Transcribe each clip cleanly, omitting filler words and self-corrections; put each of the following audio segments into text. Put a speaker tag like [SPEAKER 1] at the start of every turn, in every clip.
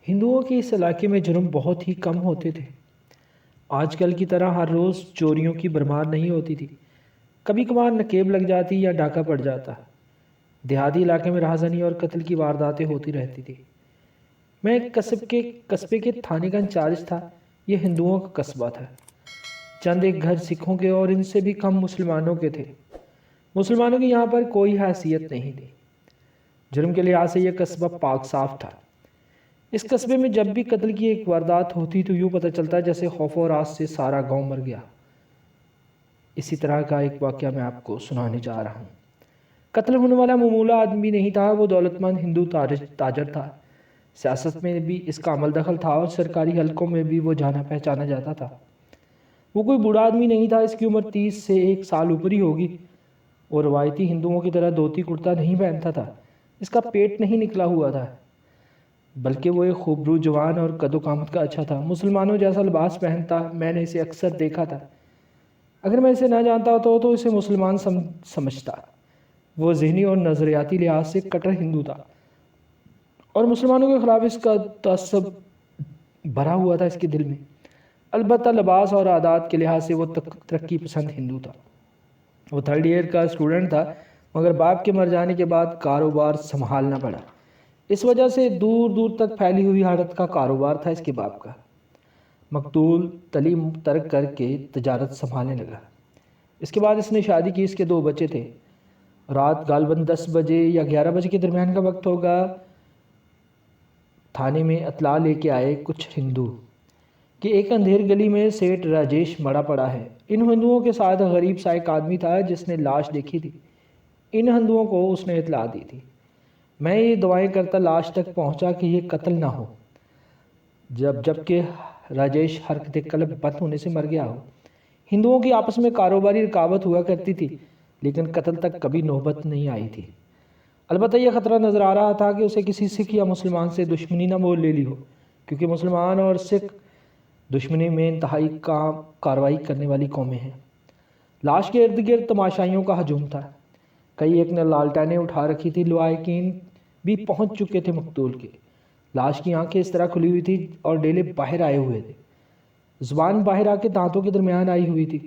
[SPEAKER 1] ہندوؤں کے اس علاقے میں جرم بہت ہی کم ہوتے تھے۔ آج کل کی طرح ہر روز چوریوں کی بھرمار نہیں ہوتی تھی۔ کبھی کبھار نکیب لگ جاتی یا ڈاکہ پڑ جاتا۔ دیہاتی علاقے میں رہزنی اور قتل کی وارداتیں ہوتی رہتی تھی۔ میں ایک قصبے کے تھانے کا انچارج تھا۔ یہ ہندوؤں کا قصبہ تھا۔ چند ایک گھر سکھوں کے اور ان سے بھی کم مسلمانوں کے تھے۔ مسلمانوں کی یہاں پر کوئی حیثیت نہیں تھی۔ جرم کے لحاظ سے یہ قصبہ پاک صاف تھا۔ اس قصبے میں جب بھی قتل کی ایک واردات ہوتی تو یوں پتہ چلتا جیسے خوف و راز سے سارا گاؤں مر گیا۔ اسی طرح کا ایک واقعہ میں آپ کو سنانے جا رہا ہوں۔ قتل ہونے والا معمولی آدمی نہیں تھا، وہ دولت مند ہندو تاجر تھا۔ سیاست میں بھی اس کا عمل دخل تھا اور سرکاری حلقوں میں بھی وہ جانا پہچانا جاتا تھا۔ وہ کوئی بوڑھا آدمی نہیں تھا، اس کی عمر 30 سے 1 سال اوپر ہی ہوگی، اور روایتی ہندوؤں کی طرح دھوتی کرتا نہیں پہنتا تھا۔ اس کا پیٹ نہیں نکلا ہوا تھا، بلکہ وہ ایک خوبرو جوان اور قد و قامت کا اچھا تھا۔ مسلمانوں جیسا لباس پہنتا، میں نے اسے اکثر دیکھا تھا۔ اگر میں اسے نہ جانتا ہوتا تو اسے مسلمان سمجھتا۔ وہ ذہنی اور نظریاتی لحاظ سے کٹر ہندو تھا، اور مسلمانوں کے خلاف اس کا تعصب بھرا ہوا تھا اس کے دل میں۔ البتہ لباس اور عادات کے لحاظ سے وہ ترقی پسند ہندو تھا۔ وہ 3rd ایئر کا اسٹوڈنٹ تھا، مگر باپ کے مر جانے کے بعد کاروبار سنبھالنا پڑا۔ اس وجہ سے دور دور تک پھیلی ہوئی حالت کا کاروبار تھا اس کے باپ کا۔ مقتول تعلیم ترک کر کے تجارت سنبھالنے لگا۔ اس کے بعد اس نے شادی کی، اس کے 2 بچے تھے۔ رات غالباً 10 بجے یا 11 بجے کے درمیان کا وقت ہوگا، تھانے میں اطلاع لے کے آئے کچھ ہندو کہ ایک اندھیر گلی میں سیٹھ راجیش مرا پڑا ہے۔ ان ہندوؤں کے ساتھ غریب سا ایک آدمی تھا جس نے لاش دیکھی تھی۔ ان ہندوؤں کو اس نے اطلاع دی تھی۔ میں یہ دعائیں کرتا لاش تک پہنچا کہ یہ قتل نہ ہو، جبکہ راجیش حرکت قلب بند ہونے سے مر گیا ہو۔ ہندوؤں کی آپس میں کاروباری رکاوٹ ہوا کرتی تھی، لیکن قتل تک کبھی نوبت نہیں آئی تھی۔ البتہ یہ خطرہ نظر آ رہا تھا کہ اسے کسی سکھ یا مسلمان سے دشمنی نہ مول لے لی ہو، کیونکہ مسلمان اور سکھ دشمنی میں انتہائی کارروائی کرنے والی قومیں ہیں۔ لاش کے ارد گرد تماشائیوں کا ہجوم تھا۔ کئی ایک نے لالٹینیں اٹھا رکھی تھی۔ لوائقین بھی پہنچ چکے تھے مقتول کے۔ لاش کی آنکھیں اس طرح کھلی ہوئی تھی اور ڈیلے باہر آئے ہوئے تھے۔ زبان باہر آ کے دانتوں کے درمیان آئی ہوئی تھی۔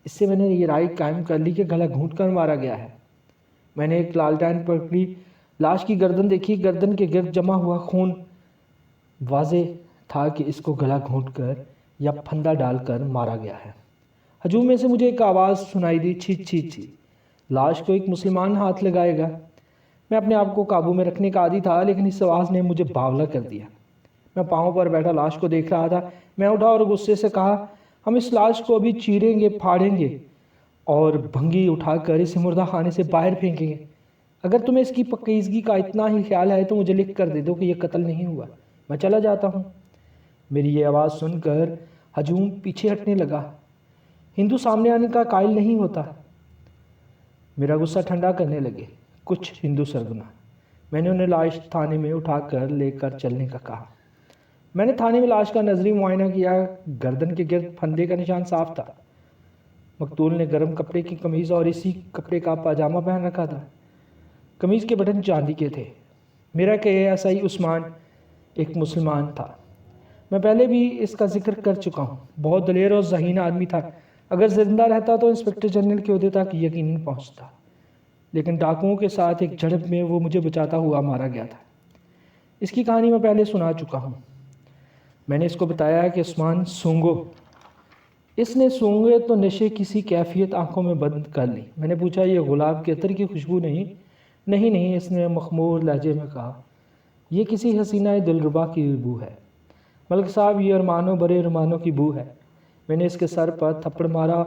[SPEAKER 1] اس سے میں نے یہ رائے قائم کر لی کہ گلا گھونٹ کر مارا گیا ہے۔ میں نے ایک لالٹین پکڑی، لاش کی گردن دیکھی۔ گردن کے گرد جمع ہوا خون واضح تھا کہ اس کو گلا گھونٹ کر یا پھندا ڈال کر مارا گیا ہے۔ ہجوم میں سے مجھے ایک آواز سنائی دی، چھی چھی چھی، لاش کو ایک مسلمان ہاتھ لگائے گا۔ میں اپنے آپ کو قابو میں رکھنے کا عادی تھا، لیکن اس آواز نے مجھے باولا کر دیا۔ میں پاؤں پر بیٹھا لاش کو دیکھ رہا تھا۔ میں اٹھا اور غصے سے کہا، ہم اس لاش کو ابھی چیریں گے، پھاڑیں گے اور بھنگی اٹھا کر اسے مردہ خانے سے باہر پھینکیں گے۔ اگر تمہیں اس کی پاکیزگی کا اتنا ہی خیال ہے تو مجھے لکھ کر دے دو کہ یہ قتل نہیں ہوا، میں چلا جاتا ہوں۔ میری یہ آواز سن کر ہجوم پیچھے ہٹنے لگا۔ ہندو سامنے آنے کا قائل نہیں ہوتا۔ میرا غصہ ٹھنڈا کرنے لگے کچھ ہندو سرگنا۔ میں نے انہیں لاش تھانے میں اٹھا کر لے کر چلنے کا کہا۔ میں نے تھانے میں لاش کا نظری معائنہ کیا۔ گردن کے گرد پھندے کا نشان صاف تھا۔ مقتول نے گرم کپڑے کی قمیض اور اسی کپڑے کا پاجامہ پہن رکھا تھا۔ قمیض کے بٹن چاندی کے تھے۔ میرا کہ ایسا ہی عثمان ایک مسلمان تھا۔ میں پہلے بھی اس کا ذکر کر چکا ہوں۔ بہت دلیر اور ذہین آدمی تھا۔ اگر زندہ رہتا تو انسپکٹر جنرل کے عہدے تک یقیناً پہنچتا، لیکن ڈاکوؤں کے ساتھ ایک جھڑپ میں وہ مجھے بچاتا ہوا مارا گیا تھا۔ اس کی کہانی میں پہلے سنا چکا ہوں۔ میں نے اس کو بتایا کہ عثمان سونگو۔ اس نے سونگے تو نشے کسی کیفیت آنکھوں میں بند کر لی۔ میں نے پوچھا، یہ گلاب کے عطر کی خوشبو نہیں؟ نہیں، اس نے مخمور لہجے میں کہا، یہ کسی حسینہ دلربا کی بو ہے۔ ملک صاحب، یہ ارمانوں برے ارمانوں کی بو ہے۔ میں نے اس کے سر پر تھپڑ مارا،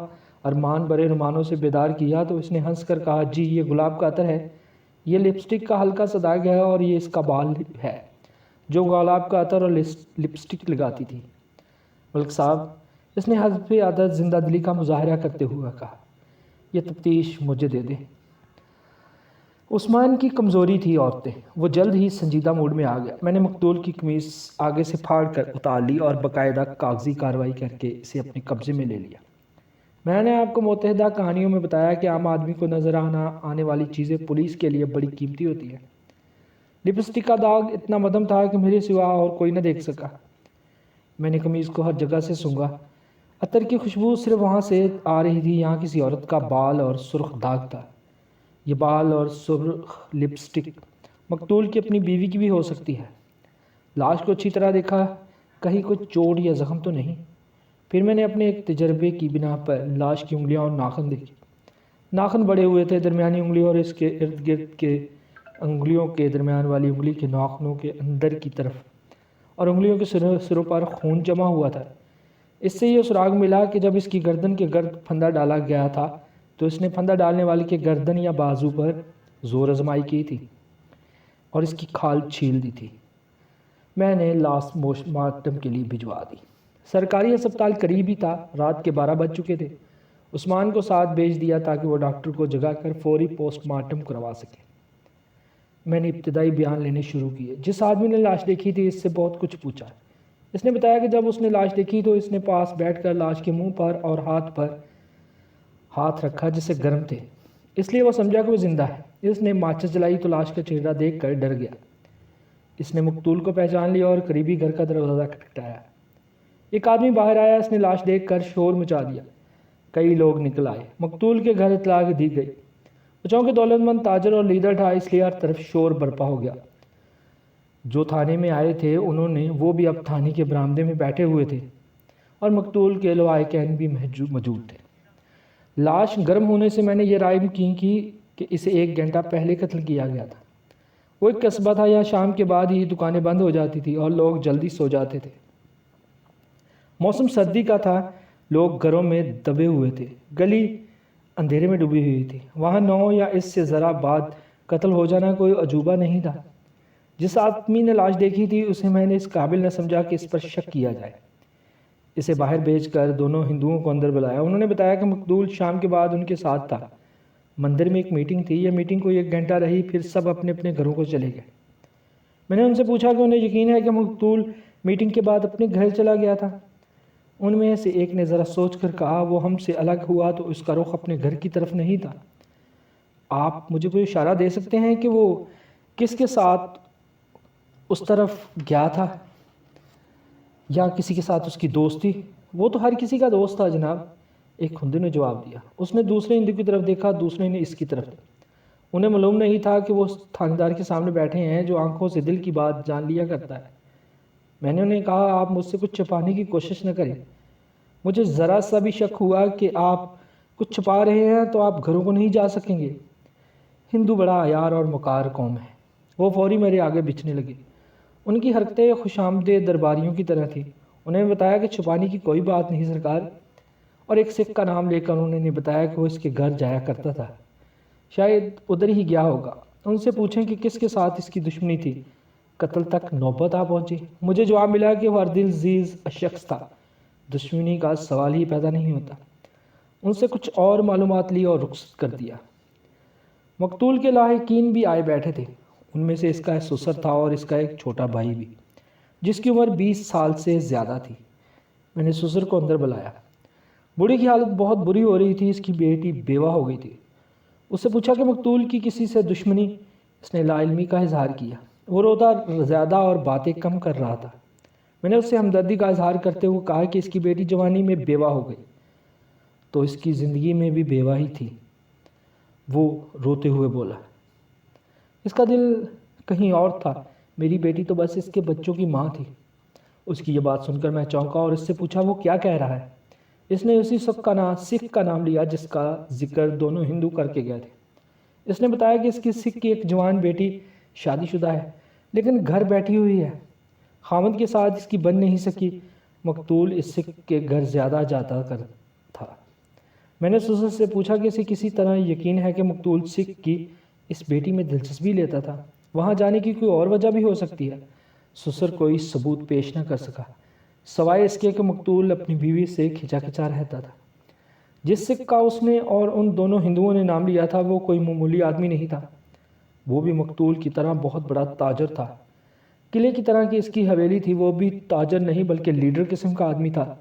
[SPEAKER 1] ارمان برے ارمانوں سے بیدار کیا تو اس نے ہنس کر کہا، جی یہ گلاب کا عطر ہے، یہ لپسٹک کا ہلکا سا داغ ہے، اور یہ اس کا بال ہے جو گلاب کا عطر اور لپسٹک لگاتی تھی۔ ملک صاحب، اس نے حسب عادت زندہ دلی کا مظاہرہ کرتے ہوئے کہا، یہ تفتیش مجھے دے دیں۔ عثمان کی کمزوری تھی عورتیں۔ وہ جلد ہی سنجیدہ موڈ میں آ گیا۔ میں نے مقتول کی قمیض آگے سے پھاڑ کر اتار لی اور باقاعدہ کاغذی کارروائی کر کے اسے اپنے قبضے میں لے لیا۔ میں نے آپ کو متعدد کہانیوں میں بتایا کہ عام آدمی کو نظر آنے والی چیزیں پولیس کے لیے بڑی قیمتی ہوتی ہیں۔ لپسٹک کا داغ اتنا مدھم تھا کہ میرے سوا اور کوئی نہ دیکھ سکا۔ میں نے قمیض کو ہر جگہ سے سونگھا۔ عطر کی خوشبو صرف وہاں سے آ رہی تھی، یہاں کسی عورت کا بال اور سرخ داغ تھا۔ یہ بال اور سرخ لپسٹک مقتول کی اپنی بیوی کی بھی ہو سکتی ہے۔ لاش کو اچھی طرح دیکھا، کہیں کوئی چوٹ یا زخم تو نہیں۔ پھر میں نے اپنے ایک تجربے کی بنا پر لاش کی انگلیاں اور ناخن دیکھی۔ ناخن بڑے ہوئے تھے، درمیانی انگلی اور اس کے ارد گرد کے انگلیوں کے درمیان والی انگلی کے ناخنوں کے اندر کی طرف اور انگلیوں کے سروں پر خون جمع ہوا تھا۔ اس سے یہ سراغ ملا کہ جب اس کی گردن کے گرد پھندا ڈالا گیا تھا تو اس نے پھندا ڈالنے والے کے گردن یا بازو پر زور آزمائی کی تھی اور اس کی کھال چھیل دی تھی۔ میں نے لاش پوسٹ مارٹم کے لیے بھجوا دی۔ سرکاری ہسپتال قریب ہی تھا، رات کے 12 بج چکے تھے۔ عثمان کو ساتھ بھیج دیا تاکہ وہ ڈاکٹر کو جگا کر فوری پوسٹ مارٹم کروا سکے۔ میں نے ابتدائی بیان لینے شروع کیے۔ جس آدمی نے لاش دیکھی تھی اس سے بہت کچھ پوچھا۔ اس نے بتایا کہ جب اس نے لاش دیکھی تو اس نے پاس بیٹھ کر لاش کے منہ پر اور ہاتھ پر ہاتھ رکھا جسے گرم تھے، اس لیے وہ سمجھا کہ وہ زندہ ہے۔ اس نے ماچس جلائی تو لاش کا چہرہ دیکھ کر ڈر گیا۔ اس نے مقتول کو پہچان لیا اور قریبی گھر کا دروازہ کھٹکھٹایا۔ ایک آدمی باہر آیا، اس نے لاش دیکھ کر شور مچا دیا۔ کئی لوگ نکل آئے۔ مقتول کے گھر اطلاع دی گئی۔ وہ چونکہ دولت مند تاجر اور لیڈر تھا، اس لیے ہر طرف شور برپا ہو گیا۔ جو تھانے میں آئے تھے وہ بھی اب تھانے کے برآمدے میں بیٹھے ہوئے تھے اور مقتول کے لواحقین بھی موجود تھے۔ لاش گرم ہونے سے میں نے یہ رائے کی کہ اسے 1 گھنٹہ پہلے قتل کیا گیا تھا۔ وہ ایک قصبہ تھا، یہاں شام کے بعد ہی دکانیں بند ہو جاتی تھی اور لوگ جلدی سو جاتے تھے۔ موسم سردی کا تھا، لوگ گھروں میں دبے ہوئے تھے، گلی اندھیرے میں ڈوبی ہوئی تھی۔ وہاں 9 یا اس سے ذرا بعد قتل ہو جانا کوئی عجوبہ نہیں تھا۔ جس آدمی نے لاش دیکھی تھی اسے میں نے اس قابل نہ سمجھا کہ اس پر شک کیا جائے۔ اسے باہر بھیج کر دونوں ہندوؤں کو اندر بلایا۔ انہوں نے بتایا کہ مقتول شام کے بعد ان کے ساتھ تھا۔ مندر میں ایک میٹنگ تھی، یہ میٹنگ کوئی 1 گھنٹہ رہی، پھر سب اپنے اپنے گھروں کو چلے گئے۔ میں نے ان سے پوچھا کہ انہیں یقین ہے کہ مقتول میٹنگ کے بعد اپنے گھر چلا گیا تھا؟ ان میں سے ایک نے ذرا سوچ کر کہا، وہ ہم سے الگ ہوا تو اس کا رخ اپنے گھر کی طرف نہیں تھا۔ آپ مجھے کوئی اشارہ دے سکتے ہیں کہ وہ کس کے ساتھ اس طرف گیا تھا یا کسی کے ساتھ اس کی دوستی؟ وہ تو ہر کسی کا دوست تھا جناب، ایک ہندو نے جواب دیا۔ اس نے دوسرے ہندو کی طرف دیکھا، دوسرے نے اس کی طرف۔ انہیں معلوم نہیں تھا کہ وہ تھانے دار کے سامنے بیٹھے ہیں جو آنکھوں سے دل کی بات جان لیا کرتا ہے۔ میں نے انہیں کہا، آپ مجھ سے کچھ چھپانے کی کوشش نہ کریں۔ مجھے ذرا سا بھی شک ہوا کہ آپ کچھ چھپا رہے ہیں تو آپ گھروں کو نہیں جا سکیں گے۔ ہندو بڑا عیار اور مکار قوم ہے۔ وہ فوری میرے آگے بچھنے لگے۔ ان کی حرکتیں خوش آمدید درباریوں کی طرح تھیں۔ انہیں بتایا کہ چھپانے کی کوئی بات نہیں سرکار، اور ایک سکھ کا نام لے کر انہوں نے بتایا کہ وہ اس کے گھر جایا کرتا تھا، شاید ادھر ہی گیا ہوگا۔ ان سے پوچھیں کہ کس کے ساتھ اس کی دشمنی تھی۔ قتل تک نوبت آ پہنچی۔ مجھے جواب ملا کہ وہ ہردل عزیز شخص تھا، دشمنی کا سوال ہی پیدا نہیں ہوتا۔ ان سے کچھ اور معلومات لی اور رخصت کر دیا۔ مقتول کے لاحقین بھی آئے بیٹھے تھے۔ ان میں سے اس کا ایک سسر تھا اور اس کا ایک چھوٹا بھائی بھی، جس کی عمر 20 سال سے زیادہ تھی۔ میں نے سسر کو اندر بلایا۔ بوڑھی کی حالت بہت بری ہو رہی تھی، اس کی بیٹی بیوہ ہو گئی تھی۔ اس سے پوچھا کہ مقتول کی کسی سے دشمنی؟ اس نے لا علمی کا اظہار کیا۔ وہ روتا زیادہ اور باتیں کم کر رہا تھا۔ میں نے اس سے ہمدردی کا اظہار کرتے ہوئے کہا کہ اس کی بیٹی جوانی میں بیوہ ہو گئی تو اس کی زندگی میں بھی بیوہ ہی تھی۔ وہ روتے ہوئے بولا، اس کا دل کہیں اور تھا، میری بیٹی تو بس اس کے بچوں کی ماں تھی۔ اس کی یہ بات سن کر میں چونکا اور اس سے پوچھا وہ کیا کہہ رہا ہے؟ اس نے اسی سکھ کا نام لیا جس کا ذکر دونوں ہندو کر کے گئے تھے۔ اس نے بتایا کہ اس کی سکھ کی ایک جوان بیٹی شادی شدہ ہے لیکن گھر بیٹھی ہوئی ہے، خاوند کے ساتھ اس کی بن نہیں سکی۔ مقتول اس سکھ کے گھر زیادہ جاتا کر تھا۔ میں نے سسر سے پوچھا کہ اسے کسی طرح یقین ہے کہ مقتول سکھ کی اس بیٹی میں دلچسپی لیتا تھا، وہاں جانے کی کوئی اور وجہ بھی ہو سکتی ہے۔ سسر کوئی ثبوت پیش نہ کر سکا سوائے اس کے کہ مقتول اپنی بیوی سے کھچا کھچا رہتا تھا۔ جس سکھ کا اس نے اور ان دونوں ہندوؤں نے نام لیا تھا وہ کوئی معمولی آدمی نہیں تھا، وہ بھی مقتول کی طرح بہت بڑا تاجر تھا۔ قلعے کی طرح کی اس کی حویلی تھی، وہ بھی تاجر نہیں بلکہ لیڈر قسم کا آدمی تھا۔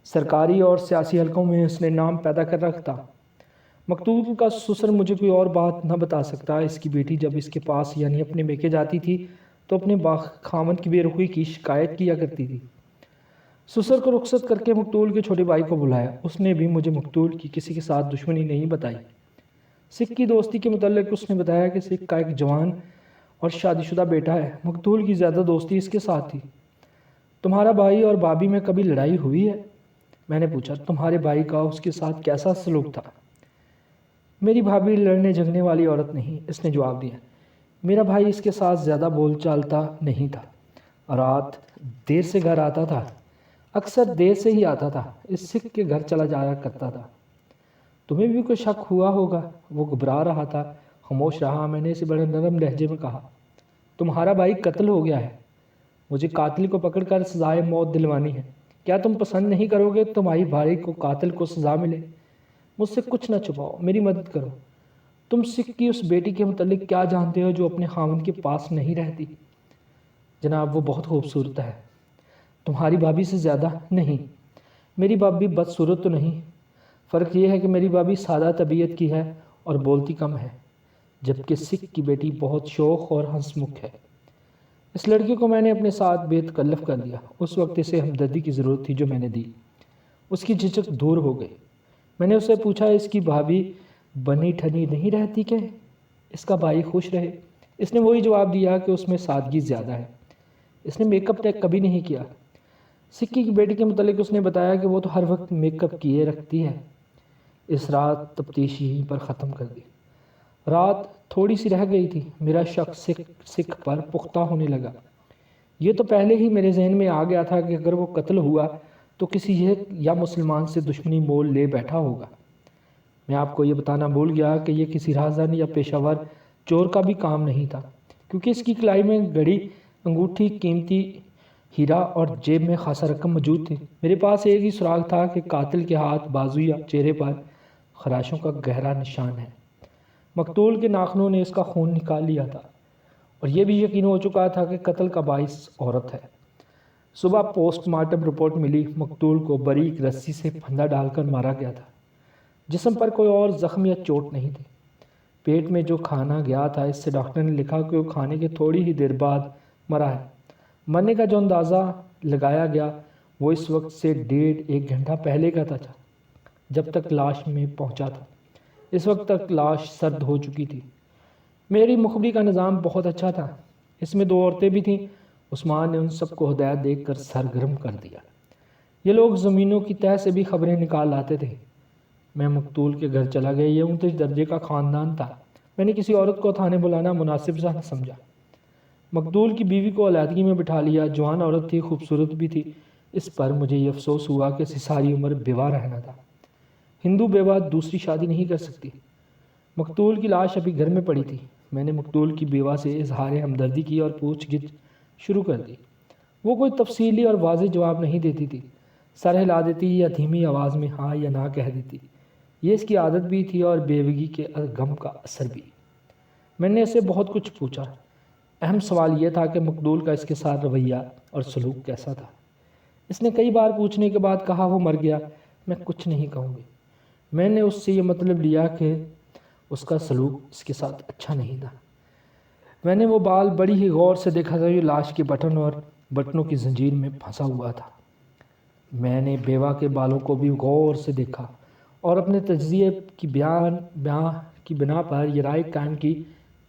[SPEAKER 1] سرکاری اور سیاسی حلقوں میں اس نے نام پیدا کر رکھا تھا۔ مقتول کا سسر مجھے کوئی اور بات نہ بتا سکتا۔ اس کی بیٹی جب اس کے پاس یعنی اپنے میکے جاتی تھی تو اپنے خامند کی بے رخی کی شکایت کیا کرتی تھی۔ سسر کو رخصت کر کے مقتول کے چھوٹے بھائی کو بلایا۔ اس نے بھی مجھے مقتول کی کسی کے ساتھ دشمنی نہیں بتائی۔ سکھ کی دوستی کے متعلق اس نے بتایا کہ سکھ کا ایک جوان اور شادی شدہ بیٹا ہے۔ مقتول کی زیادہ دوستی اس کے ساتھ تھی۔ تمہارا بھائی اور بابی میں کبھی لڑائی ہوئی ہے؟ میں نے پوچھا۔ تمہارے بھائی کا اس کے ساتھ کیسا سلوک تھا؟ میری بھابھی لڑنے جھگڑنے والی عورت نہیں، اس نے جواب دیا۔ میرا بھائی اس کے ساتھ زیادہ بول چالتا نہیں تھا۔ رات دیر سے گھر آتا تھا، اکثر دیر سے ہی آتا تھا۔ اس سکھ کے گھر چلا جایا کرتا تھا۔ تمہیں بھی کوئی شک ہوا ہوگا؟ وہ گھبرا رہا تھا، خاموش رہا۔ میں نے اسے بڑے نرم لہجے میں کہا، تمہارا بھائی قتل ہو گیا ہے، مجھے قاتل کو پکڑ کر سزائے موت دلوانی ہے۔ کیا تم پسند نہیں کرو گے تمہاری بھائی کو قاتل کو سزا ملے؟ مجھ سے کچھ نہ چھپاؤ، میری مدد کرو۔ تم سکھ کی اس بیٹی کے متعلق کیا جانتے ہو جو اپنے خاوند کے پاس نہیں رہتی؟ جناب وہ بہت خوبصورت ہے، تمہاری بھابھی سے زیادہ نہیں۔ میری بھابھی بدصورت تو نہیں، فرق یہ ہے کہ میری بھابھی سادہ طبیعت کی ہے اور بولتی کم ہے، جبکہ سکھ کی بیٹی بہت شوخ اور ہنس مکھ ہے۔ اس لڑکی کو میں نے اپنے ساتھ بے تکلف کر دیا۔ اس وقت اسے ہمدردی کی ضرورت تھی جو میں نے دی۔ اس کی جھجک دور ہو گئی۔ میں نے اس سے پوچھا، اس کی بھابھی بنی ٹھنی نہیں رہتی کہ اس کا بھائی خوش رہے؟ اس نے وہی جواب دیا کہ اس میں سادگی زیادہ ہے، اس نے میک اپ کبھی نہیں کیا۔ سکھی کی بیٹی کے متعلق اس نے بتایا کہ وہ تو ہر وقت میک اپ کیے رکھتی ہے۔ اس رات تفتیش یہیں پر ختم کر دی۔ رات تھوڑی سی رہ گئی تھی، میرا شک سکھ پر پختہ ہونے لگا۔ یہ تو پہلے ہی میرے ذہن میں آ گیا تھا کہ اگر وہ قتل ہوا تو کسی سکھ یا مسلمان سے دشمنی مول لے بیٹھا ہوگا۔ میں آپ کو یہ بتانا بھول گیا کہ یہ کسی راہزن یا پیشہ ور چور کا بھی کام نہیں تھا، کیونکہ اس کی کلائی میں گھڑی، انگوٹھی، قیمتی ہیرا اور جیب میں خاصا رقم موجود تھی۔ میرے پاس ایک ہی سراغ تھا کہ قاتل کے ہاتھ، بازو یا چہرے پر خراشوں کا گہرا نشان ہے۔ مقتول کے ناخنوں نے اس کا خون نکال لیا تھا، اور یہ بھی یقین ہو چکا تھا کہ قتل کا باعث عورت ہے۔ صبح پوسٹ مارٹم رپورٹ ملی، مقتول کو باریک رسی سے پھندا ڈال کر مارا گیا تھا۔ جسم پر کوئی اور زخم یا چوٹ نہیں تھی۔ پیٹ میں جو کھانا گیا تھا، اس سے ڈاکٹر نے لکھا کہ وہ کھانے کے تھوڑی ہی دیر بعد مرا ہے۔ مرنے کا جو اندازہ لگایا گیا وہ اس وقت سے 1.5 گھنٹہ پہلے کا تھا، جب تک لاش میں پہنچا تھا۔ اس وقت تک لاش سرد ہو چکی تھی۔ میری مخبری کا نظام بہت اچھا تھا، اس میں 2 عورتیں بھی تھیں۔ عثمان نے ان سب کو ہدایت دے کر سرگرم کر دیا۔ یہ لوگ زمینوں کی تہہ سے بھی خبریں نکال لاتے تھے۔ میں مقتول کے گھر چلا گیا۔ یہ اونچے درجے کا خاندان تھا۔ میں نے کسی عورت کو تھانے بلانا مناسب سا نہ سمجھا۔ مقتول کی بیوی کو علیحدگی میں بٹھا لیا۔ جوان عورت تھی، خوبصورت بھی تھی۔ اس پر مجھے یہ افسوس ہوا کہ اسے ساری عمر بیوہ رہنا تھا۔ ہندو بیوہ دوسری شادی نہیں کر سکتی۔ مقتول کی لاش ابھی گھر میں پڑی تھی۔ میں نے مقتول کی بیوہ سے اظہار ہمدردی کی اور پوچھ گچھ شروع کر دی۔ وہ کوئی تفصیلی اور واضح جواب نہیں دیتی تھی، سر ہلا دیتی یا دھیمی آواز میں ہاں یا نہ کہہ دیتی۔ یہ اس کی عادت بھی تھی اور بیوگی کے غم کا اثر بھی۔ میں نے اسے بہت کچھ پوچھا۔ اہم سوال یہ تھا کہ مقتول کا اس کے ساتھ رویہ اور سلوک کیسا تھا۔ اس نے کئی بار پوچھنے کے بعد کہا وہ مر گیا۔ میں کچھ نہیں کہوں گی۔ میں نے اس سے یہ مطلب لیا کہ اس کا سلوک اس کے ساتھ اچھا نہیں تھا۔ میں نے وہ بال بڑی ہی غور سے دیکھا تھا جو لاش کے بٹن اور بٹنوں کی زنجیر میں پھنسا ہوا تھا۔ میں نے بیوہ کے بالوں کو بھی غور سے دیکھا اور اپنے تجزیے کی بنا پر یہ رائے قائم کی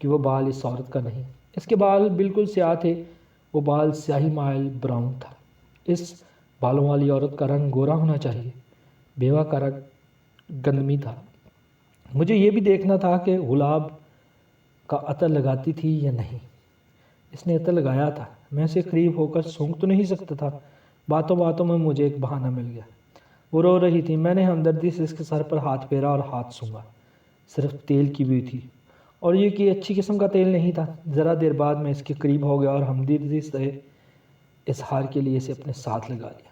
[SPEAKER 1] کہ وہ بال اس عورت کا نہیں۔ اس کے بال بالکل سیاہ تھے، وہ بال سیاہی مائل براؤن تھا۔ اس بالوں والی عورت کا رنگ گورا ہونا چاہیے، بیوہ کا رنگ گندمی تھا۔ مجھے یہ بھی دیکھنا تھا کہ گلاب کا عطر لگاتی تھی یا نہیں۔ اس نے عطر لگایا تھا۔ میں اسے قریب ہو کر سونگھ تو نہیں سکتا تھا۔ باتوں باتوں میں مجھے ایک بہانہ مل گیا۔ وہ رو رہی تھی۔ میں نے ہمدردی سے اس کے سر پر ہاتھ پھیرا اور ہاتھ سونگھا۔ صرف تیل کی بوئی تھی، اور یہ کہ اچھی قسم کا تیل نہیں تھا۔ ذرا دیر بعد میں اس کے قریب ہو گیا اور ہمدردی سے اظہار کے لیے اسے اپنے ساتھ لگا لیا۔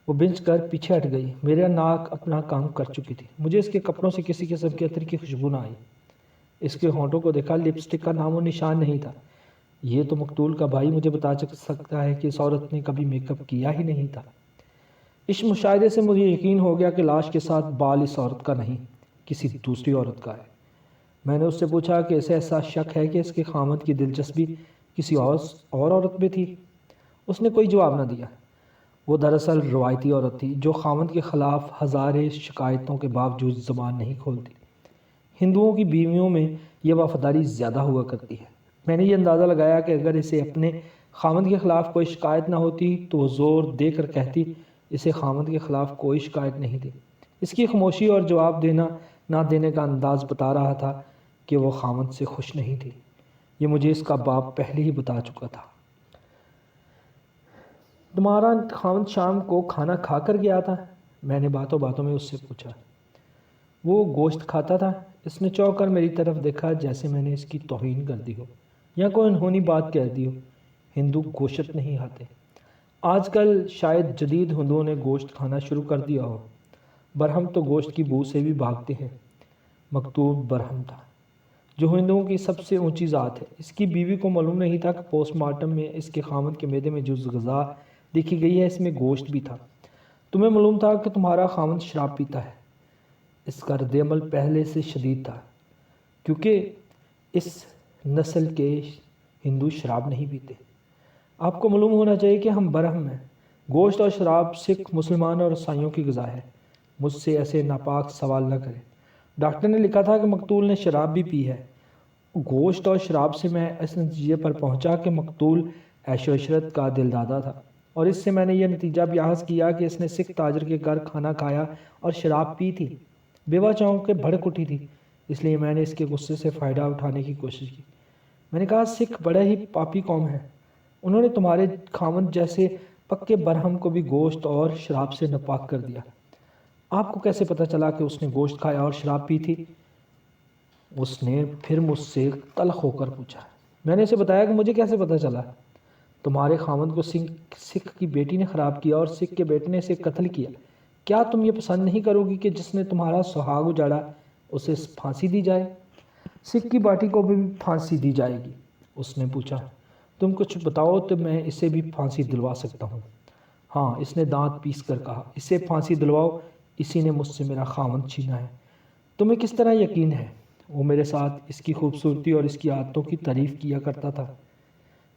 [SPEAKER 1] وہ بنچ کر پیچھے ہٹ گئی۔ میرا ناک اپنا کام کر چکی تھی۔ مجھے اس کے کپڑوں سے کسی قسم کے عطر کی خوشبو نہ آئی۔ اس کے ہونٹوں کو دیکھا، لپسٹک کا نام و نشان نہیں تھا۔ یہ تو مقتول کا بھائی مجھے بتا سکتا ہے کہ اس عورت نے کبھی میک اپ کیا ہی نہیں تھا۔ اس مشاہدے سے مجھے یقین ہو گیا کہ لاش کے ساتھ بال اس عورت کا نہیں، کسی دوسری عورت کا ہے۔ میں نے اس سے پوچھا کہ اسے ایسا شک ہے کہ اس کے خامند کی دلچسپی کسی اور عورت میں تھی؟ اس نے کوئی جواب نہ دیا۔ وہ دراصل روایتی عورت تھی جو خامند کے خلاف ہزاریں شکایتوں کے باوجود زبان نہیں کھولتی۔ ہندوؤں کی بیویوں میں یہ وفاداری زیادہ ہوا کرتی ہے۔ میں نے یہ اندازہ لگایا کہ اگر اسے اپنے خامند کے خلاف کوئی شکایت نہ ہوتی تو وہ زور دے کر کہتی اسے خامند کے خلاف کوئی شکایت نہیں تھی۔ اس کی خاموشی اور جواب نہ دینے کا انداز بتا رہا تھا کہ وہ خامند سے خوش نہیں تھی۔ یہ مجھے اس کا باپ پہلے ہی بتا چکا تھا۔ تمہارا خامند شام کو کھانا کھا کر گیا تھا؟ میں نے باتوں باتوں میں اس سے پوچھا۔ وہ گوشت کھاتا تھا؟ اس نے چونک کر میری طرف دیکھا جیسے میں نے اس کی توہین کر دی ہو یا کوئی انہونی بات کہہ دی ہو۔ ہندو گوشت نہیں کھاتے۔ آج کل شاید جدید ہندوؤں نے گوشت کھانا شروع کر دیا ہو۔ برہم تو گوشت کی بو سے بھی بھاگتے ہیں۔ مکتوب برہم تھا جو ہندوؤں کی سب سے اونچی ذات ہے۔ اس کی بیوی کو معلوم نہیں تھا کہ پوسٹ مارٹم میں اس کے خامند کے معدے میں جو غذا دیکھی گئی ہے اس میں گوشت بھی تھا۔ تمہیں معلوم تھا کہ تمہارا خامند شراب پیتا ہے۔ اس کا رد عمل پہلے سے شدید تھا کیونکہ اس نسل کے ہندو شراب نہیں پیتے۔ آپ کو معلوم ہونا چاہیے کہ ہم برہم ہیں۔ گوشت اور شراب سکھ، مسلمان اور عیسائیوں کی غذا ہے۔ مجھ سے ایسے ناپاک سوال نہ کریں۔ ڈاکٹر نے لکھا تھا کہ مقتول نے شراب بھی پی ہے۔ گوشت اور شراب سے میں اس نتیجے پر پہنچا کہ مقتول عیش و عشرت کا دل دادا تھا، اور اس سے میں نے یہ نتیجہ بھی اخذ کیا کہ اس نے سکھ تاجر کے گھر کھانا کھایا اور شراب پی تھی۔ بیوہ چونک کے بھڑک اٹھی تھی، اس لیے میں نے اس کے غصے سے فائدہ اٹھانے کی کوشش کی۔ میں نے کہا سکھ بڑے ہی پاپی قوم ہے۔ انہوں نے تمہارے خامند جیسے پکے برہم کو بھی گوشت اور شراب سے ناپاک کر دیا۔ آپ کو کیسے پتہ چلا کہ اس نے گوشت کھایا اور شراب پی تھی؟ اس نے پھر مجھ سے تلخ ہو کر پوچھا۔ میں نے اسے بتایا کہ مجھے کیسے پتہ چلا؟ تمہارے خامند کو سکھ کی بیٹی نے خراب کیا اور سکھ کے بیٹے نے اسے قتل کیا۔ کیا تم یہ پسند نہیں کرو گی کہ جس نے تمہارا سہاگ اجاڑا اسے پھانسی دی جائے؟ سکھ کی بیٹی کو بھی پھانسی دی جائے گی؟ اس نے پوچھا۔ تم کچھ بتاؤ تو میں اسے بھی پھانسی دلوا سکتا ہوں۔ ہاں، اس نے دانت پیس کر کہا، اسے پھانسی دلواؤ، اسی نے مجھ سے میرا خامند چھینا ہے۔ تمہیں کس طرح یقین ہے؟ وہ میرے ساتھ اس کی خوبصورتی اور اس کی عادتوں کی تعریف کیا کرتا تھا۔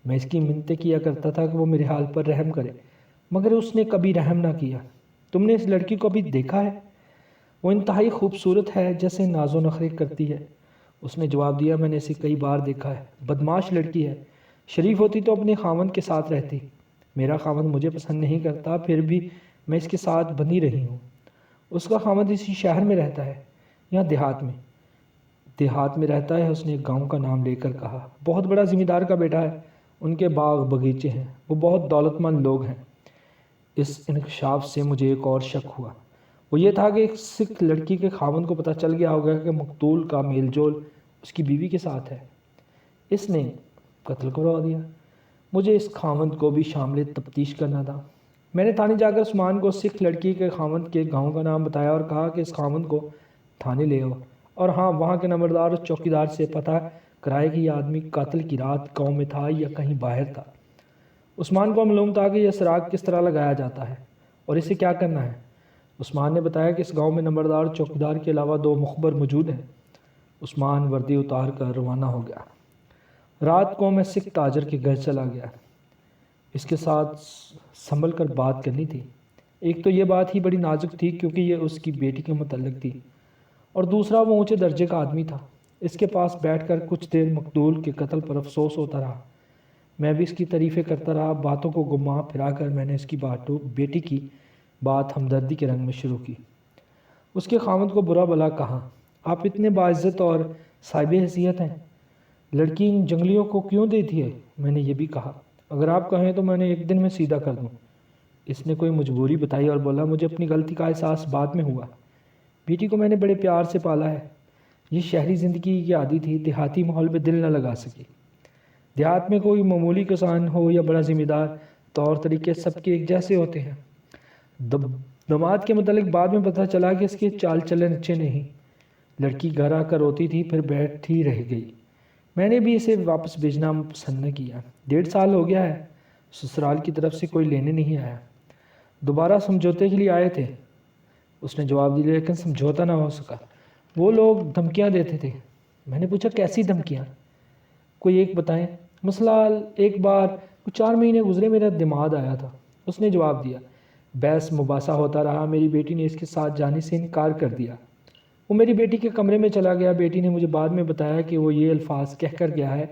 [SPEAKER 1] میں اس کی منتیں کیا کرتا تھا کہ وہ میرے حال پر رحم کرے، مگر اس نے کبھی رحم نہ کیا۔ تم نے اس لڑکی کو ابھی دیکھا ہے؟ وہ انتہائی خوبصورت ہے، جیسے ناز و نخرے کرتی ہے۔ اس نے جواب دیا، میں نے اسے کئی بار دیکھا ہے۔ بدمعاش لڑکی ہے۔ شریف ہوتی تو اپنے خامند کے ساتھ رہتی۔ میرا خامند مجھے پسند نہیں کرتا، پھر بھی میں اس کے ساتھ بندھی رہی ہوں۔ اس کا خامند اسی شہر میں رہتا ہے یا دیہات میں؟ دیہات میں رہتا ہے، اس نے ایک گاؤں کا نام لے کر کہا۔ بہت بڑا زمیندار کا بیٹا ہے، ان کے باغ بغیچے ہیں، وہ بہت دولت مند لوگ ہیں۔ اس انکشاف سے مجھے ایک اور شک ہوا، وہ یہ تھا کہ ایک سکھ لڑکی کے خامند کو پتہ چل گیا ہوگا کہ مقتول کا میل جول اس کی بیوی کے ساتھ ہے۔ اس نے قتل کروا دیا۔ مجھے اس خامند کو بھی شامل تفتیش کرنا تھا۔ میں نے تھانے جا کر عثمان کو سکھ لڑکی کے خامند کے گاؤں کا نام بتایا اور کہا کہ اس خامند کو تھانے لے آؤ، اور ہاں، وہاں کے نمبردار اور چوکیدار سے پتہ کرائے کہ یہ آدمی قاتل کی رات گاؤں میں تھا یا کہیں باہر تھا۔ عثمان کو معلوم تھا کہ یہ سراغ کس طرح لگایا جاتا ہے اور اسے کیا کرنا ہے۔ عثمان نے بتایا کہ اس گاؤں میں نمبردار اور چوکیدار کے علاوہ 2 مخبر موجود ہیں۔ عثمان وردی اتار کر روانہ ہو گیا۔ رات کو میں سکھ تاجر کے گھر چلا گیا۔ اس کے ساتھ سنبھل کر بات کرنی تھی۔ ایک تو یہ بات ہی بڑی نازک تھی کیونکہ یہ اس کی بیٹی کے متعلق تھی، اور دوسرا وہ اونچے درجے کا آدمی تھا۔ اس کے پاس بیٹھ کر کچھ دیر مقتول کے قتل پر افسوس ہوتا رہا۔ میں بھی اس کی تعریفیں کرتا رہا۔ باتوں کو گھما پھرا کر میں نے اس کی بیٹی کی بات ہمدردی کے رنگ میں شروع کی۔ اس کے خامند کو برا بھلا کہا۔ آپ اتنے باعزت اور صاحب حیثیت ہیں، لڑکی ان جنگلیوں کو کیوں دیتی ہے؟ میں نے یہ بھی کہا۔ اگر آپ کہیں تو میں نے ایک دن میں سیدھا کر دوں۔ اس نے کوئی مجبوری بتائی اور بولا، مجھے اپنی غلطی کا احساس بعد میں ہوا۔ بیٹی کو میں نے بڑے پیار سے پالا ہے۔ یہ شہری زندگی کی عادی تھی، دیہاتی ماحول میں دل نہ لگا سکی۔ دیہات میں کوئی معمولی کسان ہو یا بڑا ذمہ دار، طور طریقے سب کے ایک جیسے ہوتے ہیں۔ داماد کے متعلق بعد میں پتہ چلا کہ اس کے چال چلن اچھے نہیں۔ لڑکی گھر آ کر روتی تھی، پھر بیٹھی رہ گئی۔ میں نے بھی اسے واپس بھیجنا پسند نہ کیا۔ 1.5 سال ہو گیا ہے، سسرال کی طرف سے کوئی لینے نہیں آیا۔ دوبارہ سمجھوتے کے لیے آئے تھے، اس نے جواب دیا، لیکن سمجھوتا نہ ہو سکا۔ وہ لوگ دھمکیاں دیتے تھے۔ میں نے پوچھا کیسی دھمکیاں؟ کوئی ایک بتائیں۔ مسئلہ ایک بار کچھ 4 مہینے گزرے میرا دماد آیا تھا۔ اس نے جواب دیا۔ بحث مباحثہ ہوتا رہا، میری بیٹی نے اس کے ساتھ جانے سے انکار کر دیا۔ وہ میری بیٹی کے کمرے میں چلا گیا۔ بیٹی نے مجھے بعد میں بتایا کہ وہ یہ الفاظ کہہ کر گیا ہے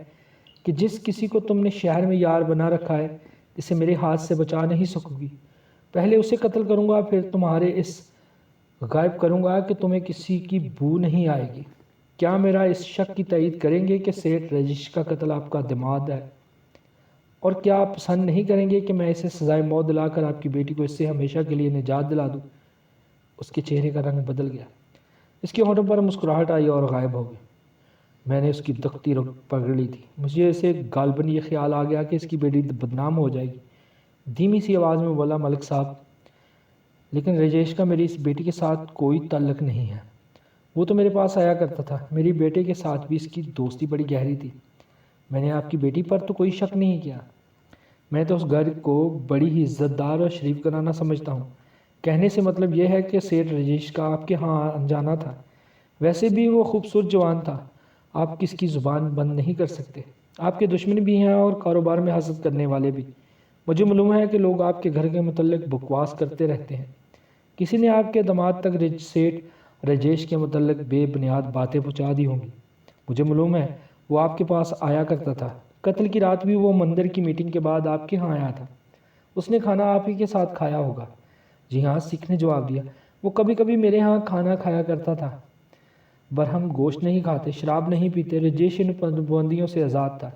[SPEAKER 1] کہ جس کسی کو تم نے شہر میں یار بنا رکھا ہے اسے میرے ہاتھ سے بچا نہیں سکو گی۔ پہلے اسے قتل کروں گا، پھر تمہارے اس غائب کروں گا کہ تمہیں کسی کی بو نہیں آئے گی۔ کیا میرا اس شک کی تائید کریں گے کہ سیٹھ رجیش کا قتل آپ کا دماد ہے؟ اور کیا آپ پسند نہیں کریں گے کہ میں اسے سزائے موت دلا کر آپ کی بیٹی کو اس سے ہمیشہ کے لیے نجات دلا دوں؟ اس کے چہرے کا رنگ بدل گیا، اس کے ہونٹوں پر مسکراہٹ آئی اور غائب ہو گئی۔ میں نے اس کی دختی رگ پکڑ لی تھی۔ مجھے اسے غالباً یہ خیال آ گیا کہ اس کی بیٹی بدنام ہو جائے گی۔ دھیمی سی آواز میں بولا، ملک صاحب، لیکن رجیش کا میری اس بیٹی کے ساتھ کوئی تعلق نہیں ہے۔ وہ تو میرے پاس آیا کرتا تھا۔ میری بیٹے کے ساتھ بھی اس کی دوستی بڑی گہری تھی۔ میں نے آپ کی بیٹی پر تو کوئی شک نہیں کیا۔ میں تو اس گھر کو بڑی ہی عزت دار اور شریف گھرانہ سمجھتا ہوں۔ کہنے سے مطلب یہ ہے کہ سیٹھ رجیش کا آپ کے ہاں انجانا تھا۔ ویسے بھی وہ خوبصورت جوان تھا، آپ کس کی زبان بند نہیں کر سکتے۔ آپ کے دشمن بھی ہیں اور کاروبار میں حسد کرنے والے بھی۔ مجھے معلوم ہے کہ لوگ آپ کے گھر کے متعلق بکواس کرتے رہتے ہیں۔ کسی نے آپ کے دماد تک سیٹھ رجیش کے متعلق بے بنیاد باتیں پہنچا دی ہوں گی۔ مجھے معلوم ہے وہ آپ کے پاس آیا کرتا تھا۔ قتل کی رات بھی وہ مندر کی میٹنگ کے بعد آپ کے ہاں آیا تھا۔ اس نے کھانا آپ ہی کے ساتھ کھایا ہوگا۔ جی ہاں، سکھ نے جواب دیا۔ وہ کبھی کبھی میرے ہاں کھانا کھایا کرتا تھا۔ برہم گوشت نہیں کھاتے، شراب نہیں پیتے، رجیش ان پابندیوں سے آزاد تھا۔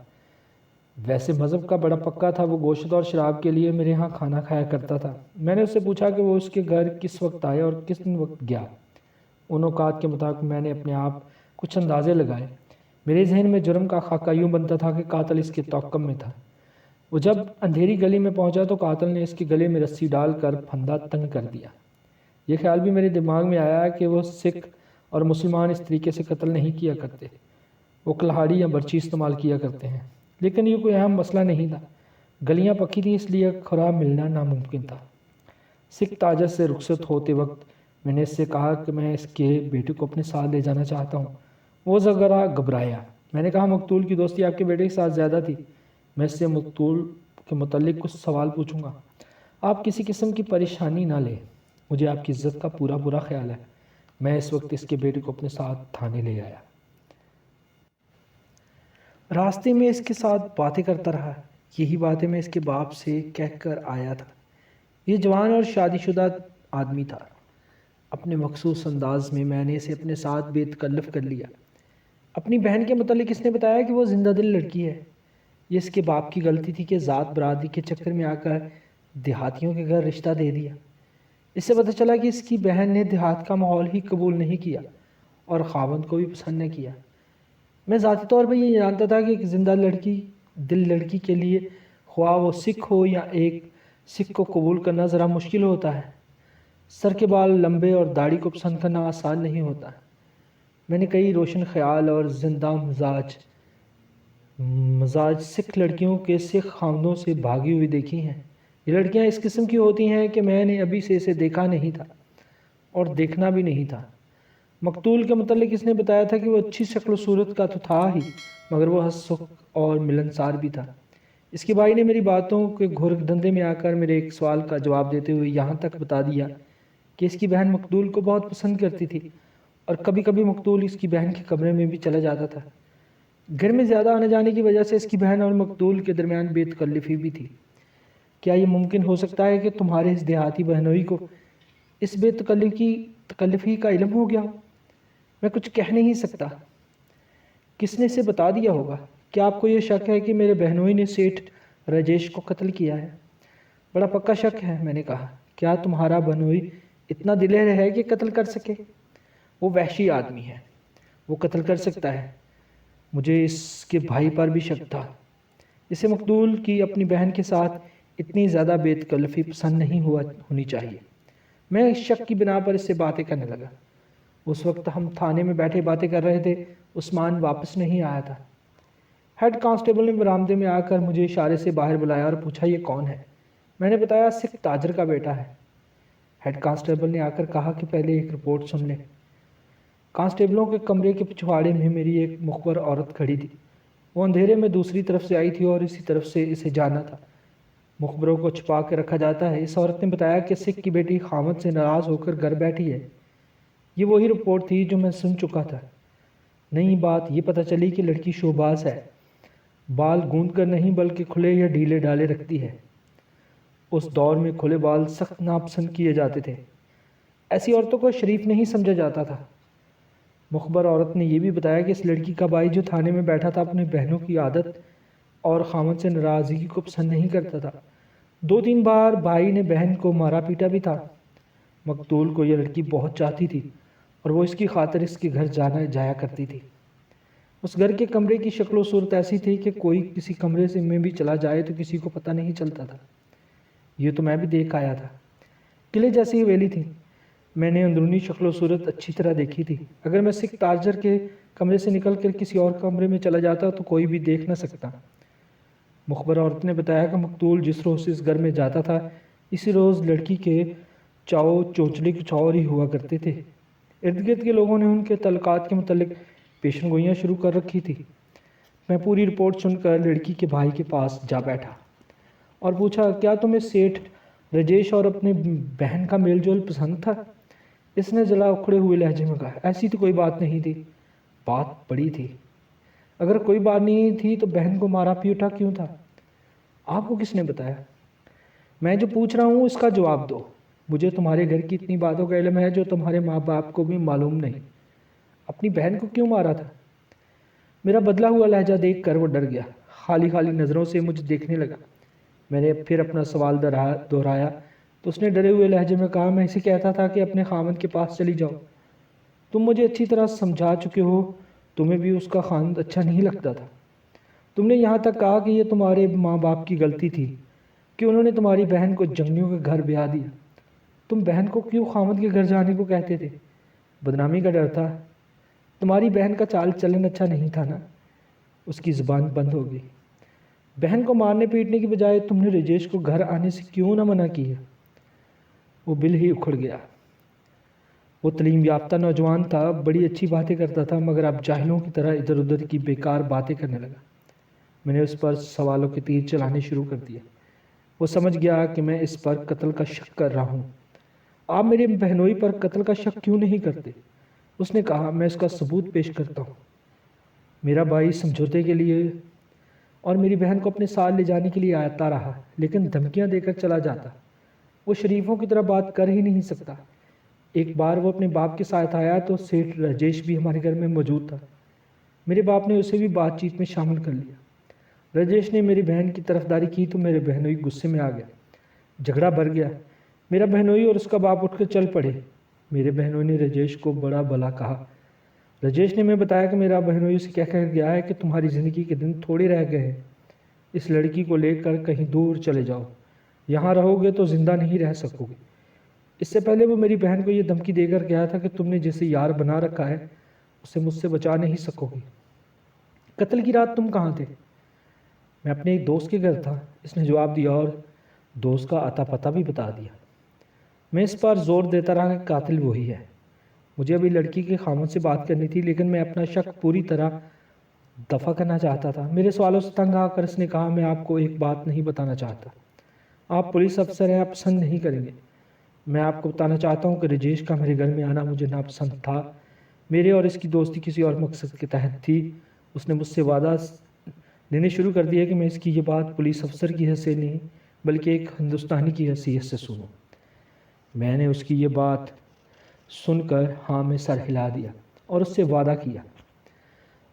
[SPEAKER 1] ویسے مذہب کا بڑا پکا تھا۔ وہ گوشت اور شراب کے لیے میرے ہاں کھانا کھایا کرتا تھا۔ میں نے اس سے پوچھا کہ وہ اس کے گھر کس وقت آیا اور کس وقت گیا۔ ان اوقات کے مطابق میں نے اپنے آپ کچھ اندازے لگائے۔ میرے ذہن میں جرم کا خاکہ یوں بنتا تھا کہ قاتل اس کے توقم میں تھا۔ وہ جب اندھیری گلی میں پہنچا تو قاتل نے اس کے گلے میں رسی ڈال کر پھندا تنگ کر دیا۔ یہ خیال بھی میرے دماغ میں آیا کہ وہ سکھ اور مسلمان اس طریقے سے قتل نہیں کیا کرتے، وہ کلہاڑی یا برچی استعمال کیا کرتے ہیں۔ لیکن یہ کوئی اہم مسئلہ نہیں تھا۔ گلیاں پکی تھیں، اس لیے کھرا ملنا ناممکن تھا۔ سکھ تاجر سے رخصت ہوتے وقت میں نے اس سے کہا کہ میں اس کے بیٹے کو اپنے ساتھ لے جانا چاہتا ہوں۔ وہ ذرا گھبرایا۔ میں نے کہا، مقتول کی دوستی آپ کے بیٹے کے ساتھ زیادہ تھی۔ میں اس سے مقتول کے متعلق کچھ سوال پوچھوں گا۔ آپ کسی قسم کی پریشانی نہ لیں، مجھے آپ کی عزت کا پورا خیال ہے۔ میں اس وقت اس کے بیٹے کو اپنے ساتھ تھانے لے آیا۔ راستے میں اس کے ساتھ باتیں کرتا رہا۔ یہی باتیں میں اس کے باپ سے کہہ کر آیا تھا۔ یہ جوان اور شادی شدہ آدمی تھا۔ اپنے مخصوص انداز میں نے اسے اپنے ساتھ بے تکلف کر لیا۔ اپنی بہن کے متعلق اس نے بتایا کہ وہ زندہ دل لڑکی ہے۔ یہ اس کے باپ کی غلطی تھی کہ ذات برادری کے چکر میں آ کر دیہاتیوں کے گھر رشتہ دے دیا۔ اس سے پتہ چلا کہ اس کی بہن نے دیہات کا ماحول ہی قبول نہیں کیا اور خاوند کو بھی پسند نہ کیا۔ میں ذاتی طور پر یہ جانتا تھا کہ ایک زندہ دل لڑکی کے لیے خواہ وہ سکھ ہو یا ایک سکھ کو قبول کرنا ذرا مشکل ہوتا ہے۔ سر کے بال لمبے اور داڑھی کو پسند کرنا آسان نہیں ہوتا۔ میں نے کئی روشن خیال اور زندہ مزاج سکھ لڑکیوں کے سکھ خاوندوں سے بھاگی ہوئی دیکھی ہیں۔ یہ لڑکیاں اس قسم کی ہوتی ہیں کہ میں نے ابھی سے اسے دیکھا نہیں تھا اور دیکھنا بھی نہیں تھا۔ مقتول کے متعلق اس نے بتایا تھا کہ وہ اچھی شکل و صورت کا تو تھا ہی، مگر وہ حسّ اور ملنسار بھی تھا۔ اس کے بھائی نے میری باتوں کے گھر دھندے میں آ کر میرے ایک سوال کا جواب دیتے ہوئے یہاں تک بتا دیا کہ اس کی بہن مقتول کو بہت پسند کرتی تھی اور کبھی کبھی مقتول اس کی بہن کے کمرے میں بھی چلا جاتا تھا۔ گھر میں زیادہ آنے جانے کی وجہ سے اس کی بہن اور مقتول کے درمیان بے تکلفی بھی تھی۔ کیا یہ ممکن ہو سکتا ہے کہ تمہارے اس دیہاتی بہنوئی کو اس بے تکلفی کا علم ہو گیا ہو؟ میں کچھ کہہ نہیں سکتا۔ کس نے اسے بتا دیا ہوگا؟ کیا آپ کو یہ شک ہے کہ میرے بہنوئی نے سیٹھ رجیش کو قتل کیا ہے؟ بڑا پکا شک ہے، میں نے کہا۔ کیا تمہارا بہنوئی اتنا دلیر ہے کہ قتل کر سکے؟ وہ وحشی آدمی ہے، وہ قتل کر سکتا ہے۔ مجھے اس کے بھائی پر بھی شک تھا۔ اسے مقتول کی اپنی بہن کے ساتھ اتنی زیادہ بے تکلفی پسند نہیں ہونی چاہیے۔ میں اس شک کی بنا پر اس سے باتیں کرنے لگا۔ اس وقت ہم تھانے میں بیٹھے باتیں کر رہے تھے۔ عثمان واپس نہیں آیا تھا۔ ہیڈ کانسٹیبل نے برآمدے میں آ کر مجھے اشارے سے باہر بلایا اور پوچھا، یہ کون ہے؟ میں نے بتایا، سکھ تاجر کا بیٹا ہے۔ ہیڈ کانسٹیبل نے آ کر کہا کہ پہلے ایک رپورٹ سن لیں۔ کانسٹیبلوں کے کمرے کے پچھواڑے میں میری ایک مخبر عورت کھڑی تھی۔ وہ اندھیرے میں دوسری طرف سے آئی تھی اور اسی طرف سے اسے جانا تھا۔ مخبروں کو چھپا کے رکھا جاتا ہے۔ اس عورت نے بتایا کہ سکھ کی بیٹی خامد سے ناراض ہو کر گھر بیٹھی ہے۔ یہ وہی رپورٹ تھی جو میں سن چکا تھا۔ نئی بات یہ پتہ چلی کہ لڑکی شوباز ہے، بال گوند کر نہیں بلکہ کھلے یا ڈھیلے ڈالے رکھتی ہے۔ اس دور میں کھلے بال سخت ناپسند کیے جاتے تھے، ایسی عورتوں کو شریف نہیں سمجھا جاتا تھا۔ مخبر عورت نے یہ بھی بتایا کہ اس لڑکی کا بھائی جو تھانے میں بیٹھا تھا اپنے بہنوں کی عادت اور خامد سے ناراضگی کو پسند نہیں کرتا تھا۔ 2-3 بار بھائی نے بہن کو مارا پیٹا بھی تھا۔ مقتول کو یہ لڑکی بہت چاہتی تھی اور وہ اس کی خاطر اس کے گھر جایا کرتی تھی۔ اس گھر کے کمرے کی شکل و صورت ایسی تھی کہ کوئی کسی کمرے سے میں بھی چلا جائے تو کسی کو پتہ نہیں چلتا تھا۔ یہ تو میں بھی دیکھ آیا تھا۔ قلعے جیسی حویلی تھی۔ میں نے اندرونی شکل و صورت اچھی طرح دیکھی تھی۔ اگر میں سکھ تاجر کے کمرے سے نکل کر کسی اور کمرے میں چلا جاتا تو کوئی بھی دیکھ نہ سکتا۔ مخبر عورت نے بتایا کہ مقتول جس روز اس گھر میں جاتا تھا اسی روز لڑکی کے چونچلے کچھ اور ہی ہوا کرتے تھے۔ ارد گرد کے لوگوں نے ان کے تعلقات کے متعلق پیشن گوئیاں شروع کر رکھی تھی۔ میں پوری رپورٹ سن کر لڑکی کے بھائی کے پاس جا بیٹھا اور پوچھا، کیا تمہیں سیٹھ راجیش اور اپنے بہن کا میل جول پسند تھا؟ اس نے جلا اکھڑے ہوئے لہجے میں کہا، ایسی تو کوئی بات نہیں تھی۔ بات بڑی تھی۔ اگر کوئی بات نہیں تھی تو بہن کو مارا پیٹا کیوں تھا؟ آپ کو کس نے بتایا؟ میں جو پوچھ رہا ہوں اس کا جواب دو۔ مجھے تمہارے گھر کی اتنی باتوں کا علم ہے جو تمہارے ماں باپ کو بھی معلوم نہیں۔ اپنی بہن کو کیوں مارا تھا؟ میرا بدلا ہوا لہجہ دیکھ کر وہ ڈر گیا، خالی خالی نظروں سے مجھے دیکھنے لگا۔ میں نے پھر اپنا سوال دہرایا تو اس نے ڈرے ہوئے لہجے میں کہا، میں اسے کہتا تھا کہ اپنے خامد کے پاس چلی جاؤ۔ تم مجھے اچھی طرح سمجھا چکے ہو، تمہیں بھی اس کا خامد اچھا نہیں لگتا تھا۔ تم نے یہاں تک کہا کہ یہ تمہارے ماں باپ کی غلطی تھی کہ انہوں نے تمہاری بہن کو جنگلیوں کے گھر بیاہ دیا۔ تم بہن کو کیوں خامد کے گھر جانے کو کہتے تھے؟ بدنامی کا ڈر تھا۔ تمہاری بہن کا چال چلن اچھا نہیں تھا نا؟ اس کی زبان بند ہو گئی۔ بہن کو مارنے پیٹنے کی بجائے تم نے راجیش کو گھر آنے سے کیوں نہ منع کیا؟ وہ بل ہی اکھڑ گیا۔ وہ تعلیم یافتہ نوجوان تھا، بڑی اچھی باتیں کرتا تھا، مگر اب جاہلوں کی طرح ادھر ادھر کی بیکار باتیں کرنے لگا۔ میں نے اس پر سوالوں کے تیر چلانے شروع کر دیے۔ وہ سمجھ گیا کہ میں اس پر قتل کا شک کر رہا ہوں۔ آپ میرے بہنوئی پر قتل کا شک کیوں نہیں کرتے؟ اس نے کہا، میں اس کا ثبوت پیش کرتا ہوں۔ میرا بھائی سمجھوتے کے لیے اور میری بہن کو اپنے ساتھ لے جانے کے لیے آتا رہا، لیکن دھمکیاں دے کر چلا جاتا۔ وہ شریفوں کی طرح بات کر ہی نہیں سکتا۔ ایک بار وہ اپنے باپ کے ساتھ آیا تو سیٹھ راجیش بھی ہمارے گھر میں موجود تھا۔ میرے باپ نے اسے بھی بات چیت میں شامل کر لیا۔ راجیش نے میری بہن کی طرفداری کی تو میرے بہنوئی غصے میں آ گیا۔ جھگڑا بڑھ گیا۔ میرا بہنوئی اور اس کا باپ اٹھ کر چل پڑے۔ میرے بہنوئی نے راجیش کو بڑا بھلا کہا۔ راجیش نے میں بتایا کہ میرا بہنوئی اسے کہہ کر گیا ہے کہ تمہاری زندگی کے دن تھوڑے رہ گئے ہیں، اس لڑکی کو لے کر کہیں دور چلے جاؤ، یہاں رہو گے تو زندہ نہیں رہ سکو گے۔ اس سے پہلے وہ میری بہن کو یہ دھمکی دے کر گیا تھا کہ تم نے جسے یار بنا رکھا ہے اسے مجھ سے بچا نہیں سکو گے۔ قتل کی رات تم کہاں تھے؟ میں اپنے ایک دوست کے گھر تھا، اس نے جواب دیا اور دوست کا اتا پتہ بھی بتا دیا۔ میں اس پر زور دیتا رہا کہ قاتل وہی ہے۔ مجھے ابھی لڑکی کے خامد سے بات کرنی تھی، لیکن میں اپنا شک پوری طرح دفع کرنا چاہتا تھا۔ میرے سوالوں سے تنگ آ کر اس نے کہا، میں آپ کو ایک بات نہیں بتانا چاہتا۔ آپ پولیس افسر ہیں، آپ پسند نہیں کریں گے۔ میں آپ کو بتانا چاہتا ہوں کہ راجیش کا میرے گھر میں آنا مجھے ناپسند تھا۔ میرے اور اس کی دوستی کسی اور مقصد کے تحت تھی۔ اس نے مجھ سے وعدہ لینے شروع کر دیا کہ میں اس کی یہ بات پولیس افسر کی حیثیت نہیں بلکہ ایک ہندوستانی کی حیثیت سے سنوں۔ میں نے اس کی یہ بات سن کر ہاں میں سر ہلا دیا اور اس سے وعدہ کیا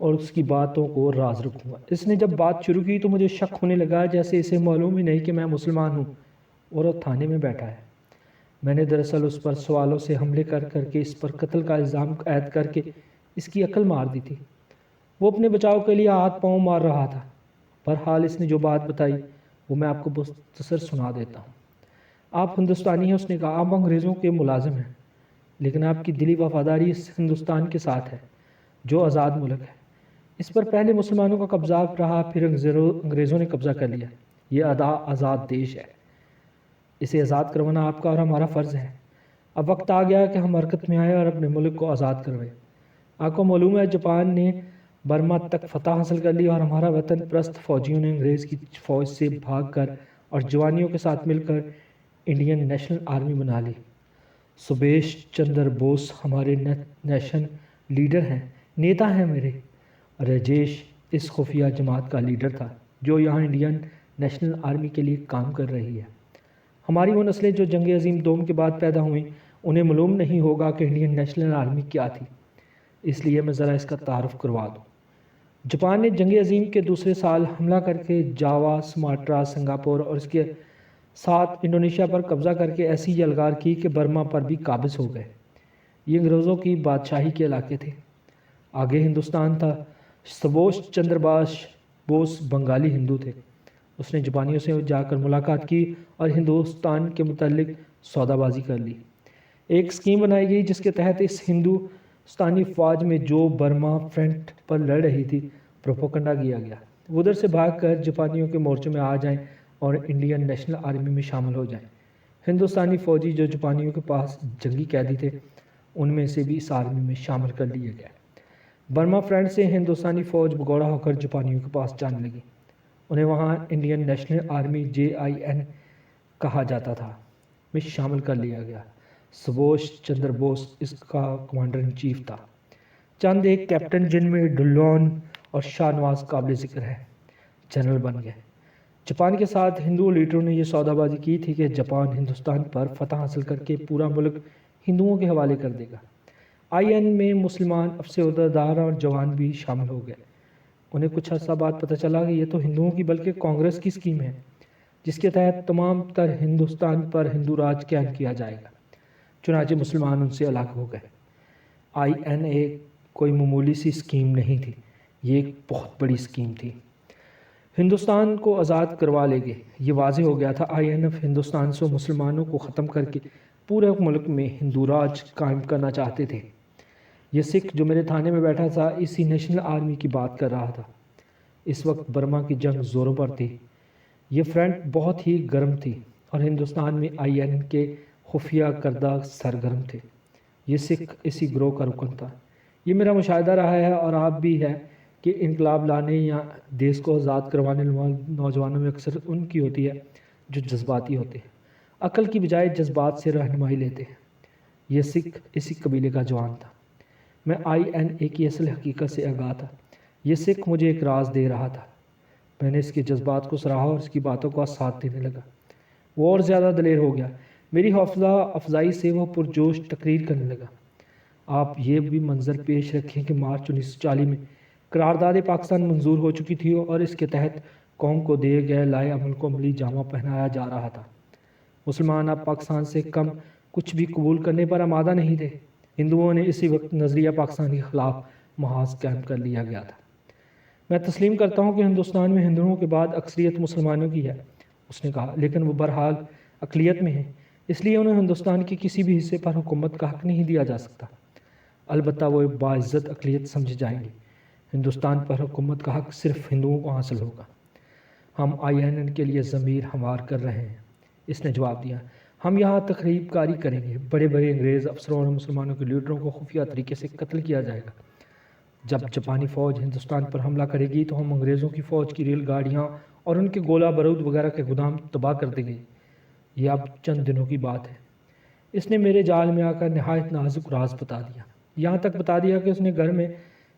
[SPEAKER 1] اور اس کی باتوں کو راز رکھوں گا۔ اس نے جب بات شروع کی تو مجھے شک ہونے لگا، جیسے اسے معلوم ہی نہیں کہ میں مسلمان ہوں اور وہ تھانے میں بیٹھا ہے۔ میں نے دراصل اس پر سوالوں سے حملے کر کے اس پر قتل کا الزام عائد کر کے اس کی عقل مار دی تھی۔ وہ اپنے بچاؤ کے لیے ہاتھ پاؤں مار رہا تھا۔ بہرحال اس نے جو بات بتائی وہ میں آپ کو مختصر سنا دیتا ہوں۔ آپ ہندوستانی ہیں، اس نے کہا، آپ انگریزوں کے ملازم ہیں، لیکن آپ کی دلی وفاداری اس ہندوستان کے ساتھ ہے جو آزاد ملک ہے۔ اس پر پہلے مسلمانوں کا قبضہ رہا، پھر انگریزوں نے قبضہ کر لیا۔ یہ آزاد دیش ہے، اسے آزاد کروانا آپ کا اور ہمارا فرض ہے۔ اب وقت آ گیا کہ ہم حرکت میں آئے اور اپنے ملک کو آزاد کروائیں۔ آپ کو معلوم ہے جاپان نے برما تک فتح حاصل کر لی اور ہمارا وطن پرست فوجیوں نے انگریز کی فوج سے بھاگ کر اور جوانیوں کے ساتھ مل کر انڈین نیشنل آرمی بنا لی۔ سبھیش چندر بوس ہمارے نیشنل لیڈر ہیں، نیتا ہیں میرے۔ راجیش اس خفیہ جماعت کا لیڈر تھا جو یہاں انڈین نیشنل آرمی کے لیے کام کر رہی ہے۔ ہماری وہ نسلیں جو جنگ عظیم دوم کے بعد پیدا ہوئیں انہیں معلوم نہیں ہوگا کہ انڈین نیشنل آرمی کیا تھی، اس لیے میں ذرا اس کا تعارف کروا دوں۔ جاپان نے جنگ عظیم کے دوسرے سال حملہ کر کے جاوا، سماٹرا، سنگاپور اور اس کے ساتھ انڈونیشیا پر قبضہ کر کے ایسی یلغار کی کہ برما پر بھی قابض ہو گئے۔ یہ انگریزوں کی بادشاہی کے علاقے تھے۔ آگے ہندوستان تھا۔ سبھوش چندر بوس بنگالی ہندو تھے۔ اس نے جاپانیوں سے جا کر ملاقات کی اور ہندوستان کے متعلق سودا بازی کر لی۔ ایک اسکیم بنائی گئی جس کے تحت اس ہندوستانی فوج میں جو برما فرنٹ پر لڑ رہی تھی پروپیگنڈا کیا گیا وہ ادھر سے بھاگ کر جاپانیوں کے مورچے میں آ جائیں اور انڈین نیشنل آرمی میں شامل ہو جائیں۔ ہندوستانی فوجی جو جاپانیوں کے پاس جنگی قیدی تھے ان میں سے بھی اس آرمی میں شامل کر لیے گئے۔ برما فرنٹ سے ہندوستانی فوج بگوڑا ہو کر جاپانیوں کے پاس جانے لگی۔ انہیں وہاں انڈین نیشنل آرمی JIN کہا جاتا تھا میں شامل کر لیا گیا۔ سبھوش چندر بوس اس کا کمانڈر ان چیف تھا۔ چند ایک کیپٹن جن میں ڈلون اور شاہ نواز قابل ذکر ہے جنرل بن گئے۔ جاپان کے ساتھ ہندو لیڈروں نے یہ سودا بازی کی تھی کہ جاپان ہندوستان پر فتح حاصل کر کے پورا ملک ہندوؤں کے حوالے کر دے گا۔ IN میں مسلمان افسردار اور جوان بھی شامل ہو گئے۔ انہیں کچھ عرصہ بعد پتہ چلا کہ یہ تو ہندوؤں کی بلکہ کانگریس کی اسکیم ہے جس کے تحت تمام تر ہندوستان پر ہندو راج قائم کیا جائے گا۔ چنانچہ مسلمان ان سے الگ ہو گئے۔ INA کوئی معمولی سی اسکیم نہیں تھی، یہ ایک بہت بڑی اسکیم تھی۔ ہندوستان کو آزاد کروا لے گے، یہ واضح ہو گیا تھا۔ INF ہندوستان سے مسلمانوں کو ختم کر کے پورے ملک میں ہندو راج قائم کرنا چاہتے تھے۔ یہ سکھ جو میرے تھانے میں بیٹھا تھا اسی نیشنل آرمی کی بات کر رہا تھا۔ اس وقت برما کی جنگ زوروں پر تھی۔ یہ فرنٹ بہت ہی گرم تھی اور ہندوستان میں IN کے خفیہ کردہ سرگرم تھے۔ یہ سکھ اسی گروہ کا رکن تھا۔ یہ میرا مشاہدہ رہا ہے اور آپ بھی ہے کہ انقلاب لانے یا دیس کو آزاد کروانے نوجوانوں میں اکثر ان کی ہوتی ہے جو جذباتی ہوتے ہیں، عقل کی بجائے جذبات سے رہنمائی لیتے ہیں۔ یہ سکھ اسی قبیلے کا جوان تھا۔ میں INA کی اصل حقیقت سے آگاہ تھا۔ یہ سکھ مجھے ایک راز دے رہا تھا۔ میں نے اس کے جذبات کو سراہا اور اس کی باتوں کا ساتھ دینے لگا۔ وہ اور زیادہ دلیر ہو گیا۔ میری حوصلہ افزائی سے وہ پرجوش تقریر کرنے لگا۔ آپ یہ بھی منظر پیش رکھیں کہ مارچ 1940 میں قرارداد پاکستان منظور ہو چکی تھی اور اس کے تحت قوم کو دیے گئے لائے عمل کو عملی جامہ پہنایا جا رہا تھا۔ مسلمان اب پاکستان سے کم کچھ بھی قبول کرنے پر آمادہ نہیں تھے۔ ہندوؤں نے اسی وقت نظریہ پاکستان کے خلاف محاذ قائم کر لیا گیا تھا۔ میں تسلیم کرتا ہوں کہ ہندوستان میں ہندوؤں کے بعد اکثریت مسلمانوں کی ہے، اس نے کہا، لیکن وہ بہرحال اقلیت میں ہیں، اس لیے انہیں ہندوستان کے کسی بھی حصے پر حکومت کا حق نہیں دیا جا سکتا۔ البتہ وہ باعزت اقلیت سمجھے جائیں گے۔ ہندوستان پر حکومت کا حق صرف ہندوؤں کو حاصل ہوگا۔ ہم INN کے لیے ضمیر ہموار کر رہے ہیں، اس نے جواب دیا۔ ہم یہاں تخریب کاری کریں گے، بڑے بڑے انگریز افسروں اور مسلمانوں کے لیڈروں کو خفیہ طریقے سے قتل کیا جائے گا۔ جب جاپانی فوج ہندوستان پر حملہ کرے گی تو ہم انگریزوں کی فوج کی ریل گاڑیاں اور ان کے گولہ بارود وغیرہ کے گودام تباہ کر دیں گے۔ یہ اب چند دنوں کی بات ہے۔ اس نے میرے جال میں آ کر نہایت نازک راز بتا دیا، یہاں تک بتا دیا کہ اس نے گھر میں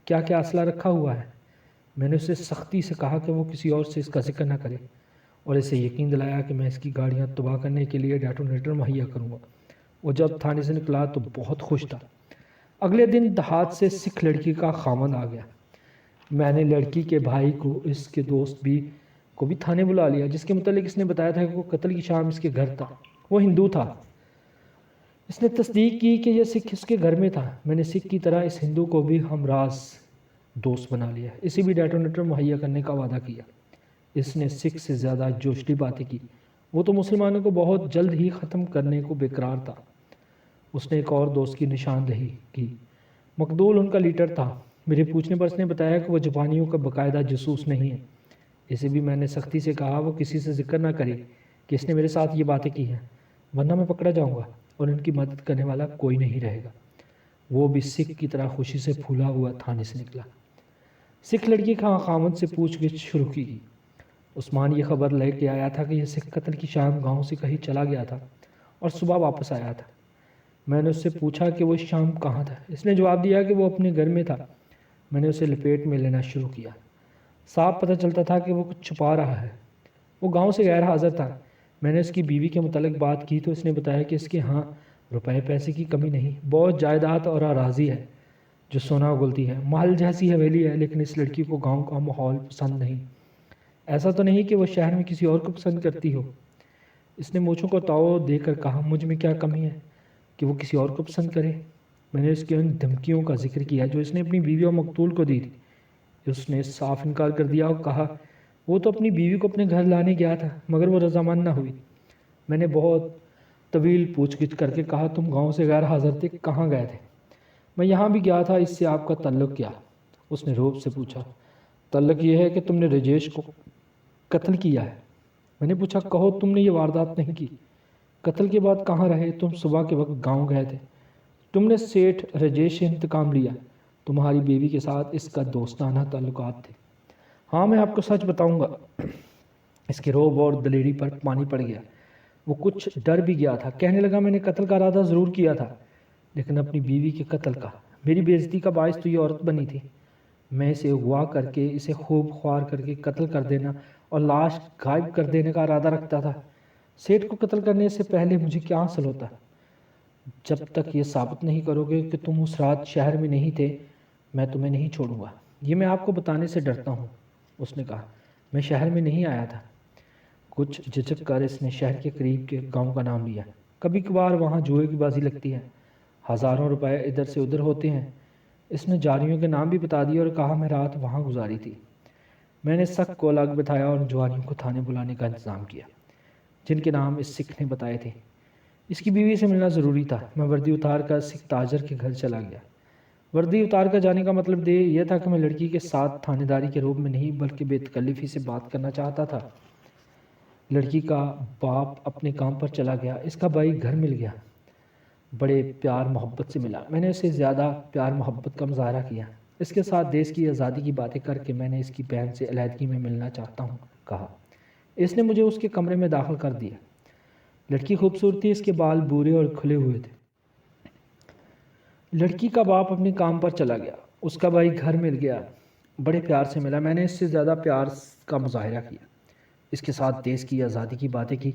[SPEAKER 1] کیا کیا اسلحہ رکھا ہوا ہے۔ میں نے اسے سختی سے کہا کہ وہ کسی اور سے اس کا ذکر نہ کرے اور اسے یقین دلایا کہ میں اس کی گاڑیاں تباہ کرنے کے لیے ڈیٹونیٹر مہیا کروں گا۔ وہ جب تھانے سے نکلا تو بہت خوش تھا۔ اگلے دن دہات سے سکھ لڑکی کا خاوند آ گیا۔ میں نے لڑکی کے بھائی کو اس کے دوست کو بھی تھانے بلا لیا، جس کے متعلق اس نے بتایا تھا کہ وہ قتل کی شام اس کے گھر تھا۔ وہ ہندو تھا۔ اس نے تصدیق کی کہ یہ سکھ اس کے گھر میں تھا۔ میں نے سکھ کی طرح اس ہندو کو بھی ہمراز دوست بنا لیا، اسے بھی ڈیٹونیٹر مہیا کرنے کا وعدہ کیا۔ اس نے سکھ سے زیادہ جوشلی باتیں کی۔ وہ تو مسلمانوں کو بہت جلد ہی ختم کرنے کو بیقرار تھا۔ اس نے ایک اور دوست کی نشاندہی کی۔ مقدول ان کا لیڈر تھا۔ میرے پوچھنے پر اس نے بتایا کہ وہ جاپانیوں کا باقاعدہ جاسوس نہیں ہے۔ اسے بھی میں نے سختی سے کہا وہ کسی سے ذکر نہ کرے کہ اس نے میرے ساتھ یہ باتیں کی ہیں، ورنہ میں پکڑا جاؤں گا اور ان کی مدد کرنے والا کوئی نہیں رہے گا۔ وہ بھی سکھ کی طرح خوشی سے پھولا ہوا تھانے سے نکلا۔ سکھ لڑکی کا خامد سے پوچھ گچھ شروع کی۔ عثمان یہ خبر لے کے آیا تھا کہ یہ سکھ قتل کی شام گاؤں سے کہیں چلا گیا تھا اور صبح واپس آیا تھا۔ میں نے اس سے پوچھا کہ وہ اس شام کہاں تھا۔ اس نے جواب دیا کہ وہ اپنے گھر میں تھا۔ میں نے اسے لپیٹ میں لینا شروع کیا۔ صاف پتہ چلتا تھا کہ وہ کچھ چھپا رہا ہے۔ وہ گاؤں سے غیر حاضر تھا۔ میں نے اس کی بیوی کے متعلق بات کی تو اس نے بتایا کہ اس کے ہاں روپے پیسے کی کمی نہیں، بہت جائیداد اور اراضی ہے جو سونا اگلتی ہے، محل جیسی حویلی ہے، لیکن اس لڑکی کو گاؤں کا ماحول پسند نہیں۔ ایسا تو نہیں کہ وہ شہر میں کسی اور کو پسند کرتی ہو؟ اس نے مونچھوں کو تاؤ دے کر کہا، مجھ میں کیا کمی ہے کہ وہ کسی اور کو پسند کرے؟ میں نے اس کی ان دھمکیوں کا ذکر کیا جو اس نے اپنی بیوی اور مقتول کو دی تھی۔ اس نے صاف انکار کر دیا اور کہا وہ تو اپنی بیوی کو اپنے گھر لانے گیا تھا مگر وہ رضامند نہ ہوئی۔ میں نے بہت طویل پوچھ گچھ کر کے کہا، تم گاؤں سے غیر حاضر تھے، کہاں گئے تھے؟ میں یہاں بھی گیا تھا، اس سے آپ کا تعلق کیا؟ اس نے روب سے پوچھا۔ تعلق یہ ہے کہ تم نے رجیش کو قتل کیا ہے۔ میں نے پوچھا، کہو تم نے یہ واردات نہیں کی؟ قتل کے بعد کہاں رہے؟ تم صبح کے وقت گاؤں گئے تھے، تم نے سیٹھ رجیش سے انتقام لیا، تمہاری بیوی کے ساتھ اس کا دوستانہ تعلقات تھے۔ ہاں میں آپ کو سچ بتاؤں گا۔ اس کے روب اور دلیری پر پانی پڑ گیا، وہ کچھ ڈر بھی گیا تھا۔ کہنے لگا، میں نے قتل کا ارادہ ضرور کیا تھا لیکن اپنی بیوی کے قتل کا۔ میری بے عزتی کا باعث تو یہ عورت بنی تھی۔ میں اسے اغوا کر کے اسے خوب خوار کر کے قتل کر دینا اور لاش غائب کر دینے کا ارادہ رکھتا تھا۔ سیٹھ کو قتل کرنے سے پہلے مجھے کیا حاصل ہوتا؟ جب تک یہ ثابت نہیں کرو گے کہ تم اس رات شہر میں نہیں تھے میں تمہیں نہیں چھوڑوں گا۔ یہ میں آپ کو بتانے سے ڈرتا ہوں، اس نے کہا۔ میں شہر میں نہیں آیا تھا۔ کچھ جھجک کر اس نے شہر کے قریب کے گاؤں کا نام لیا۔ کبھی کبھار وہاں جوئے کی بازی لگتی ہے، ہزاروں روپے ادھر سے ادھر ہوتے ہیں۔ اس نے جاریوں کے نام بھی بتا دیے اور کہا میں رات وہاں گزاری تھی۔ میں نے سکھ کو الگ بٹھایا اور جواریوں کو تھانے بلانے کا انتظام کیا جن کے نام اس سکھ نے بتائے تھے۔ اس کی بیوی سے ملنا ضروری تھا۔ میں وردی اتار کر سکھ تاجر کے گھر چلا گیا۔ وردی اتار کر جانے کا مطلب یہ تھا کہ میں لڑکی کے ساتھ تھانے داری کے روب میں نہیں بلکہ بے تکلفی سے بات کرنا چاہتا تھا۔ لڑکی کا باپ اپنے کام پر چلا گیا، اس کا بھائی گھر مل گیا، بڑے پیار محبت سے ملا۔ میں نے اسے زیادہ پیار محبت کا مظاہرہ کیا۔ اس کے ساتھ دیس کی آزادی کی باتیں کر کے میں نے اس کی بہن سے علیحدگی میں ملنا چاہتا ہوں کہا۔ اس نے مجھے اس کے کمرے میں داخل کر دیا۔ لڑکی خوبصورت تھی، اس کے بال بورے اور کھلے ہوئے تھے۔ لڑکی کا باپ اپنے کام پر چلا گیا، اس کا بھائی گھر مل گیا، بڑے پیار سے ملا۔ میں نے اس سے زیادہ پیار کا مظاہرہ کیا، اس کے ساتھ دیس کی آزادی کی باتیں کی۔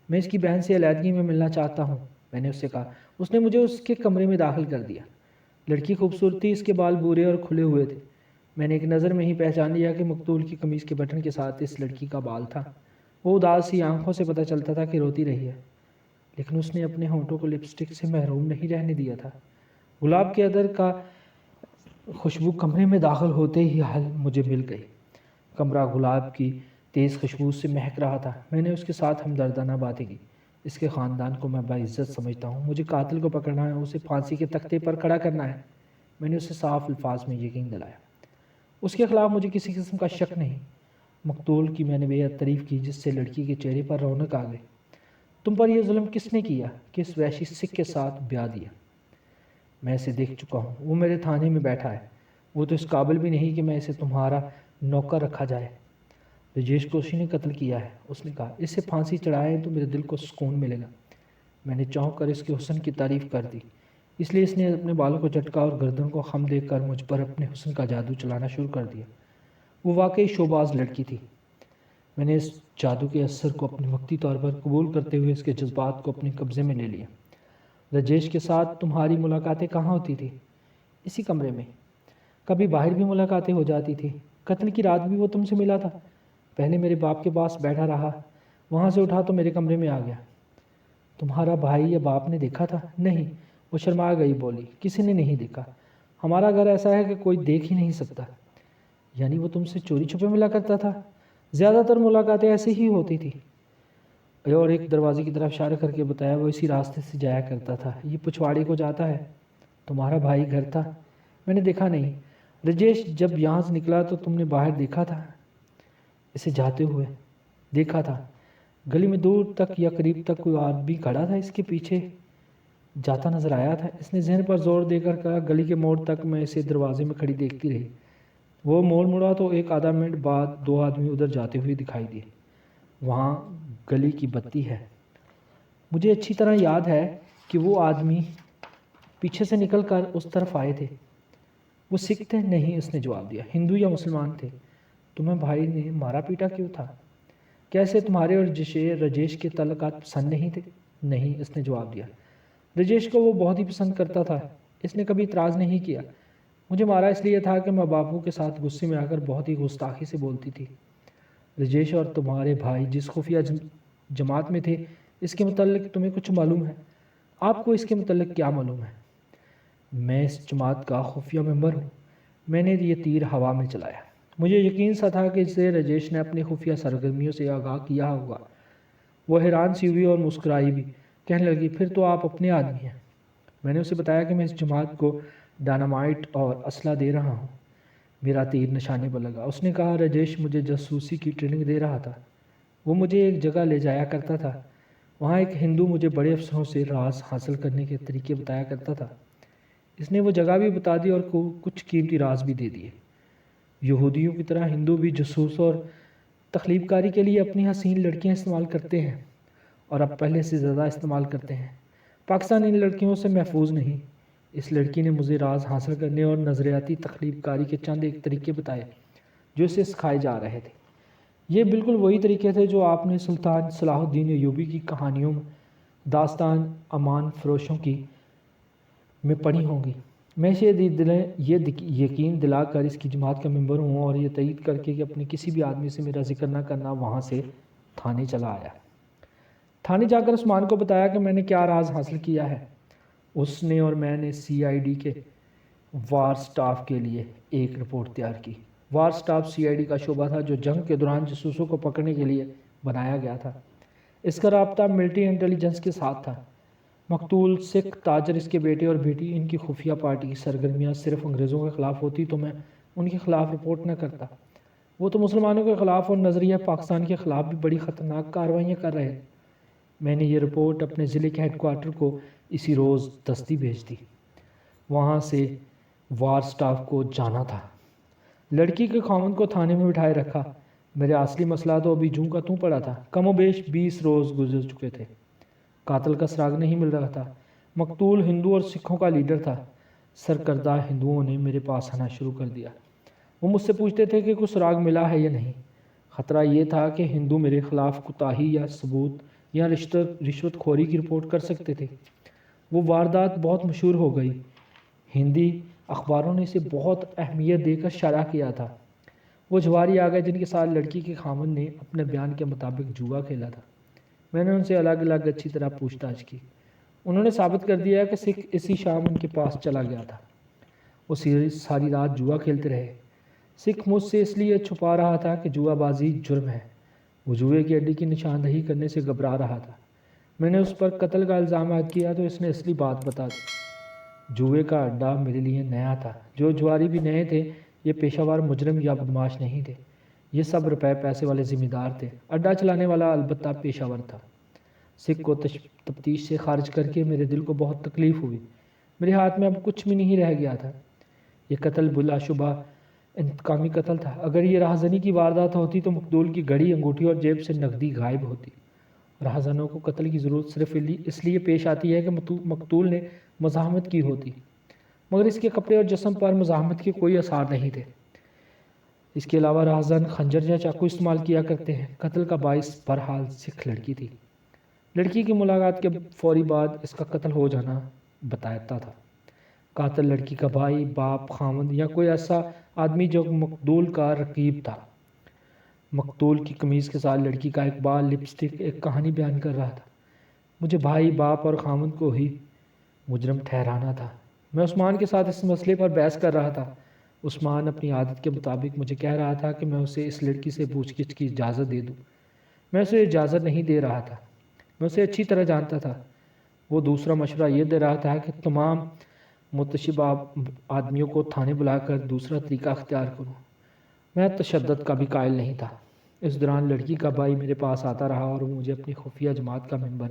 [SPEAKER 1] میں اس کی بہن سے علیحدگی میں ملنا چاہتا ہوں، میں نے اس سے کہا۔ اس نے مجھے اس کے کمرے میں داخل کر دیا۔ لڑکی خوبصورت تھی، اس کے بال بورے اور کھلے ہوئے تھے۔ میں نے ایک نظر میں ہی پہچان لیا کہ مقتول کی قمیض کے بٹن کے ساتھ اس لڑکی کا بال تھا۔ وہ اداس سی آنکھوں سے پتہ چلتا تھا کہ روتی رہی ہے، لیکن اس نے اپنے ہونٹوں کو لپسٹک سے محروم نہیں رہنے دیا تھا۔ گلاب کے عطر کا خوشبو کمرے میں داخل ہوتے ہی مجھے مل گئی۔ کمرہ گلاب کی تیز خوشبو سے مہک رہا تھا۔ میں نے اس کے ساتھ ہمدردانہ باتیں کی۔ اس کے خاندان کو میں باعزت سمجھتا ہوں، مجھے قاتل کو پکڑنا ہے، اسے پھانسی کے تختے پر کھڑا کرنا ہے۔ میں نے اسے صاف الفاظ میں یقین دلایا۔ اس کے خلاف مجھے کسی قسم کا شک نہیں۔ مقتول کی میں نے بے حد تعریف کی جس سے لڑکی کے چہرے پر رونق آ گئی۔ تم پر یہ ظلم کس نے کیا کہ اس وحشی سکھ کے ساتھ بیاہ دیا؟ میں اسے دیکھ چکا ہوں، وہ میرے تھانے میں بیٹھا ہے، وہ تو اس قابل بھی نہیں کہ میں اسے تمہارا نوکر رکھا جائے۔ رجیش کو اسی نے قتل کیا ہے، اس نے کہا۔ اسے پھانسی چڑھائیں تو میرے دل کو سکون ملے گا۔ میں نے چونک کر اس کے حسن کی تعریف کر دی، اس لیے اس نے اپنے بالوں کو جھٹکا اور گردن کو خم دے کر مجھ پر اپنے حسن کا جادو چلانا شروع کر دیا۔ وہ واقعی شوباز لڑکی تھی۔ میں نے اس جادو کے اثر کو اپنے وقتی طور پر قبول کرتے ہوئے اس کے جذبات کو اپنے قبضے میں لے لیا۔ رجیش کے ساتھ تمہاری ملاقاتیں کہاں ہوتی تھی؟ اسی کمرے میں۔ کبھی باہر بھی ملاقاتیں ہو جاتی تھی؟ قتل کی رات بھی وہ تم سے ملا تھا؟ پہلے میرے باپ کے پاس بیٹھا رہا، وہاں سے اٹھا تو میرے کمرے میں آ گیا۔ تمہارا بھائی یا باپ نے دیکھا تھا؟ نہیں، وہ شرما گئی، بولی کسی نے نہیں دیکھا، ہمارا گھر ایسا ہے کہ کوئی دیکھ ہی نہیں سکتا۔ یعنی وہ تم سے چوری چھپے ملا کرتا تھا؟ زیادہ تر ملاقاتیں ایسے ہی ہوتی تھی۔ اور ایک دروازے کی طرف اشارہ کر کے بتایا، وہ اسی راستے سے جایا کرتا تھا، یہ پچھواڑے کو جاتا ہے۔ تمہارا بھائی گھر تھا؟ میں نے دیکھا نہیں۔ رجیش جب یہاں سے نکلا تو تم نے باہر دیکھا تھا اسے جاتے ہوئے؟ دیکھا تھا۔ گلی میں دور تک یا قریب تک کوئی آدمی کھڑا تھا اس کے پیچھے؟ جاتا نظر آیا تھا۔ اس نے ذہن پر زور دے کر کہا، گلی کے موڑ تک میں اسے دروازے میں کھڑی دیکھتی رہی۔ وہ موڑ مڑا تو ایک آدھا منٹ بعد 2 آدمی ادھر جاتے ہوئے دکھائی دیے۔ وہاں گلی کی بتی ہے۔ مجھے اچھی طرح یاد ہے کہ وہ آدمی پیچھے سے نکل کر اس طرف آئے تھے۔ وہ سکھ تھے؟ نہیں، اس نے جواب دیا۔ ہندو یا مسلمان تھے؟ تمہیں بھائی نے مارا پیٹا کیوں تھا؟ کیسے تمہارے اور رجیش کے تعلقات پسند نہیں تھے؟ نہیں، اس نے جواب دیا۔ رجیش کو وہ بہت ہی پسند کرتا تھا۔ اس نے کبھی اعتراض نہیں کیا۔ مجھے مارا اس لیے تھا کہ میں باپو کے ساتھ غصے میں آ کر بہت ہی گستاخی سے بولتی تھی۔ رجیش اور تمہارے بھائی جس خفیہ جماعت میں تھے، اس کے متعلق تمہیں کچھ معلوم ہے؟ آپ کو اس کے متعلق کیا معلوم ہے؟ میں اس جماعت کا خفیہ ممبر ہوں۔ میں نے یہ تیر ہوا میں چلایا۔ مجھے یقین سا تھا کہ اسے رجیش نے اپنی خفیہ سرگرمیوں سے آگاہ کیا ہوگا۔ وہ حیران سی ہوئی اور مسکرائی بھی۔ کہنے لگی، پھر تو آپ اپنے آدمی ہیں۔ میں نے اسے بتایا کہ میں اس جماعت کو ڈائنامائٹ اور اسلحہ دے رہا ہوں۔ میرا تیر نشانے پر لگا۔ اس نے کہا، رجیش مجھے جاسوسی کی ٹریننگ دے رہا تھا۔ وہ مجھے ایک جگہ لے جایا کرتا تھا۔ وہاں ایک ہندو مجھے بڑے افسروں سے راز حاصل کرنے کے طریقے بتایا کرتا تھا۔ اس نے وہ جگہ بھی بتا دی اور کچھ قیمتی راز بھی دے دیے۔ یہودیوں کی طرح ہندو بھی جاسوس اور تخلیب کاری کے لیے اپنی حسین لڑکیاں استعمال کرتے ہیں، اور اب پہلے سے زیادہ استعمال کرتے ہیں۔ پاکستان ان لڑکیوں سے محفوظ نہیں۔ اس لڑکی نے مجھے راز حاصل کرنے اور نظریاتی تخلیب کاری کے چند ایک طریقے بتائے جو اسے سکھائے جا رہے تھے۔ یہ بالکل وہی طریقے تھے جو آپ نے سلطان صلاح الدین ایوبی کی کہانیوں میں، داستان امان فروشوں کی میں پڑھی ہوں گی۔ میں اسے یہ یقین دلا کر اس کی جماعت کا ممبر ہوں، اور یہ تائید کر کے کہ اپنے کسی بھی آدمی سے میرا ذکر نہ کرنا، وہاں سے تھانے چلا آیا۔ تھانے جا کر عثمان کو بتایا کہ میں نے کیا راز حاصل کیا ہے۔ اس نے اور میں نے CID کے وار سٹاف کے لیے ایک رپورٹ تیار کی۔ وار سٹاف CID کا شعبہ تھا جو جنگ کے دوران جاسوسوں کو پکڑنے کے لیے بنایا گیا تھا۔ اس کا رابطہ ملٹری انٹیلیجنس کے ساتھ تھا۔ مقتول سکھ تاجر، اس کے بیٹے اور بیٹی، ان کی خفیہ پارٹی کی سرگرمیاں صرف انگریزوں کے خلاف ہوتی تو میں ان کے خلاف رپورٹ نہ کرتا۔ وہ تو مسلمانوں کے خلاف اور نظریہ پاکستان کے خلاف بھی بڑی خطرناک کارروائیاں کر رہے۔ میں نے یہ رپورٹ اپنے ضلع کے ہیڈ کوارٹر کو اسی روز دستی بھیج دی۔ وہاں سے وار سٹاف کو جانا تھا۔ لڑکی کے خاوند کو تھانے میں بٹھائے رکھا۔ میرا اصلی مسئلہ تو ابھی جوں کا توں پڑا تھا۔ کم و بیش 20 روز گزر چکے تھے۔ قاتل کا سراغ نہیں مل رہا تھا۔ مقتول ہندو اور سکھوں کا لیڈر تھا۔ سرکردہ ہندوؤں نے میرے پاس آنا شروع کر دیا۔ وہ مجھ سے پوچھتے تھے کہ کوئی سراغ ملا ہے یا نہیں۔ خطرہ یہ تھا کہ ہندو میرے خلاف کوتاہی یا ثبوت یا رشوت خوری کی رپورٹ کر سکتے تھے۔ وہ واردات بہت مشہور ہو گئی۔ ہندی اخباروں نے اسے بہت اہمیت دے کر شائع کیا تھا۔ وہ جواری آ گئے جن کے ساتھ لڑکی کے خاوند نے اپنے بیان کے مطابق جوا کھیلا تھا۔ میں نے ان سے الگ الگ اچھی طرح پوچھ تاچھ کی۔ انہوں نے ثابت کر دیا کہ سکھ اسی شام ان کے پاس چلا گیا تھا۔ وہ ساری رات جوا کھیلتے رہے۔ سکھ مجھ سے اس لیے چھپا رہا تھا کہ جوا بازی جرم ہے۔ وہ جوئے کی اڈی کی نشاندہی کرنے سے گھبرا رہا تھا۔ میں نے اس پر قتل کا الزام عائد کیا تو اس نے اصلی بات بتا دی۔ جوئے کا اڈا میرے لیے نیا تھا۔ جو جواری بھی نئے تھے، یہ پیشہ ور مجرم یا بدماش نہیں تھے۔ یہ سب روپے پیسے والے ذمہ دار تھے۔ اڈا چلانے والا البتہ پیشہ ور تھا۔ سکھ کو تفتیش سے خارج کر کے میرے دل کو بہت تکلیف ہوئی۔ میرے ہاتھ میں اب کچھ بھی نہیں رہ گیا تھا۔ یہ قتل بلا شبہ انتقامی قتل تھا۔ اگر یہ راہزنی کی واردات ہوتی تو مقتول کی گھڑی، انگوٹھی اور جیب سے نقدی غائب ہوتی۔ راہزنوں کو قتل کی ضرورت صرف اس لیے پیش آتی ہے کہ مقتول نے مزاحمت کی ہوتی، مگر اس کے کپڑے اور جسم پر مزاحمت کے کوئی آثار نہیں تھے۔ اس کے علاوہ راہزن خنجر یا چاقو استعمال کیا کرتے ہیں۔ قتل کا باعث بہرحال سکھ لڑکی تھی۔ لڑکی کی ملاقات کے فوری بعد اس کا قتل ہو جانا بتاتا تھا۔ قاتل لڑکی کا بھائی، باپ، خاوند یا کوئی ایسا آدمی جو مقتول کا رقیب تھا۔ مقتول کی قمیض کے ساتھ لڑکی کا ایک بال لپسٹک ایک کہانی بیان کر رہا تھا۔ مجھے بھائی، باپ اور خاوند کو ہی مجرم ٹھہرانا تھا۔ میں عثمان کے ساتھ اس مسئلے پر بحث کر رہا تھا۔ عثمان اپنی عادت کے مطابق مجھے کہہ رہا تھا کہ میں اسے اس لڑکی سے پوچھ گچھ کی اجازت دے دوں۔ میں اسے اجازت نہیں دے رہا تھا۔ میں اسے اچھی طرح جانتا تھا۔ وہ دوسرا مشورہ یہ دے رہا تھا کہ تمام متشبہ آدمیوں کو تھانے بلا کر دوسرا طریقہ اختیار کروں۔ میں تشدد کا بھی قائل نہیں تھا۔ اس دوران لڑکی کا بھائی میرے پاس آتا رہا اور وہ مجھے اپنی خفیہ جماعت کا ممبر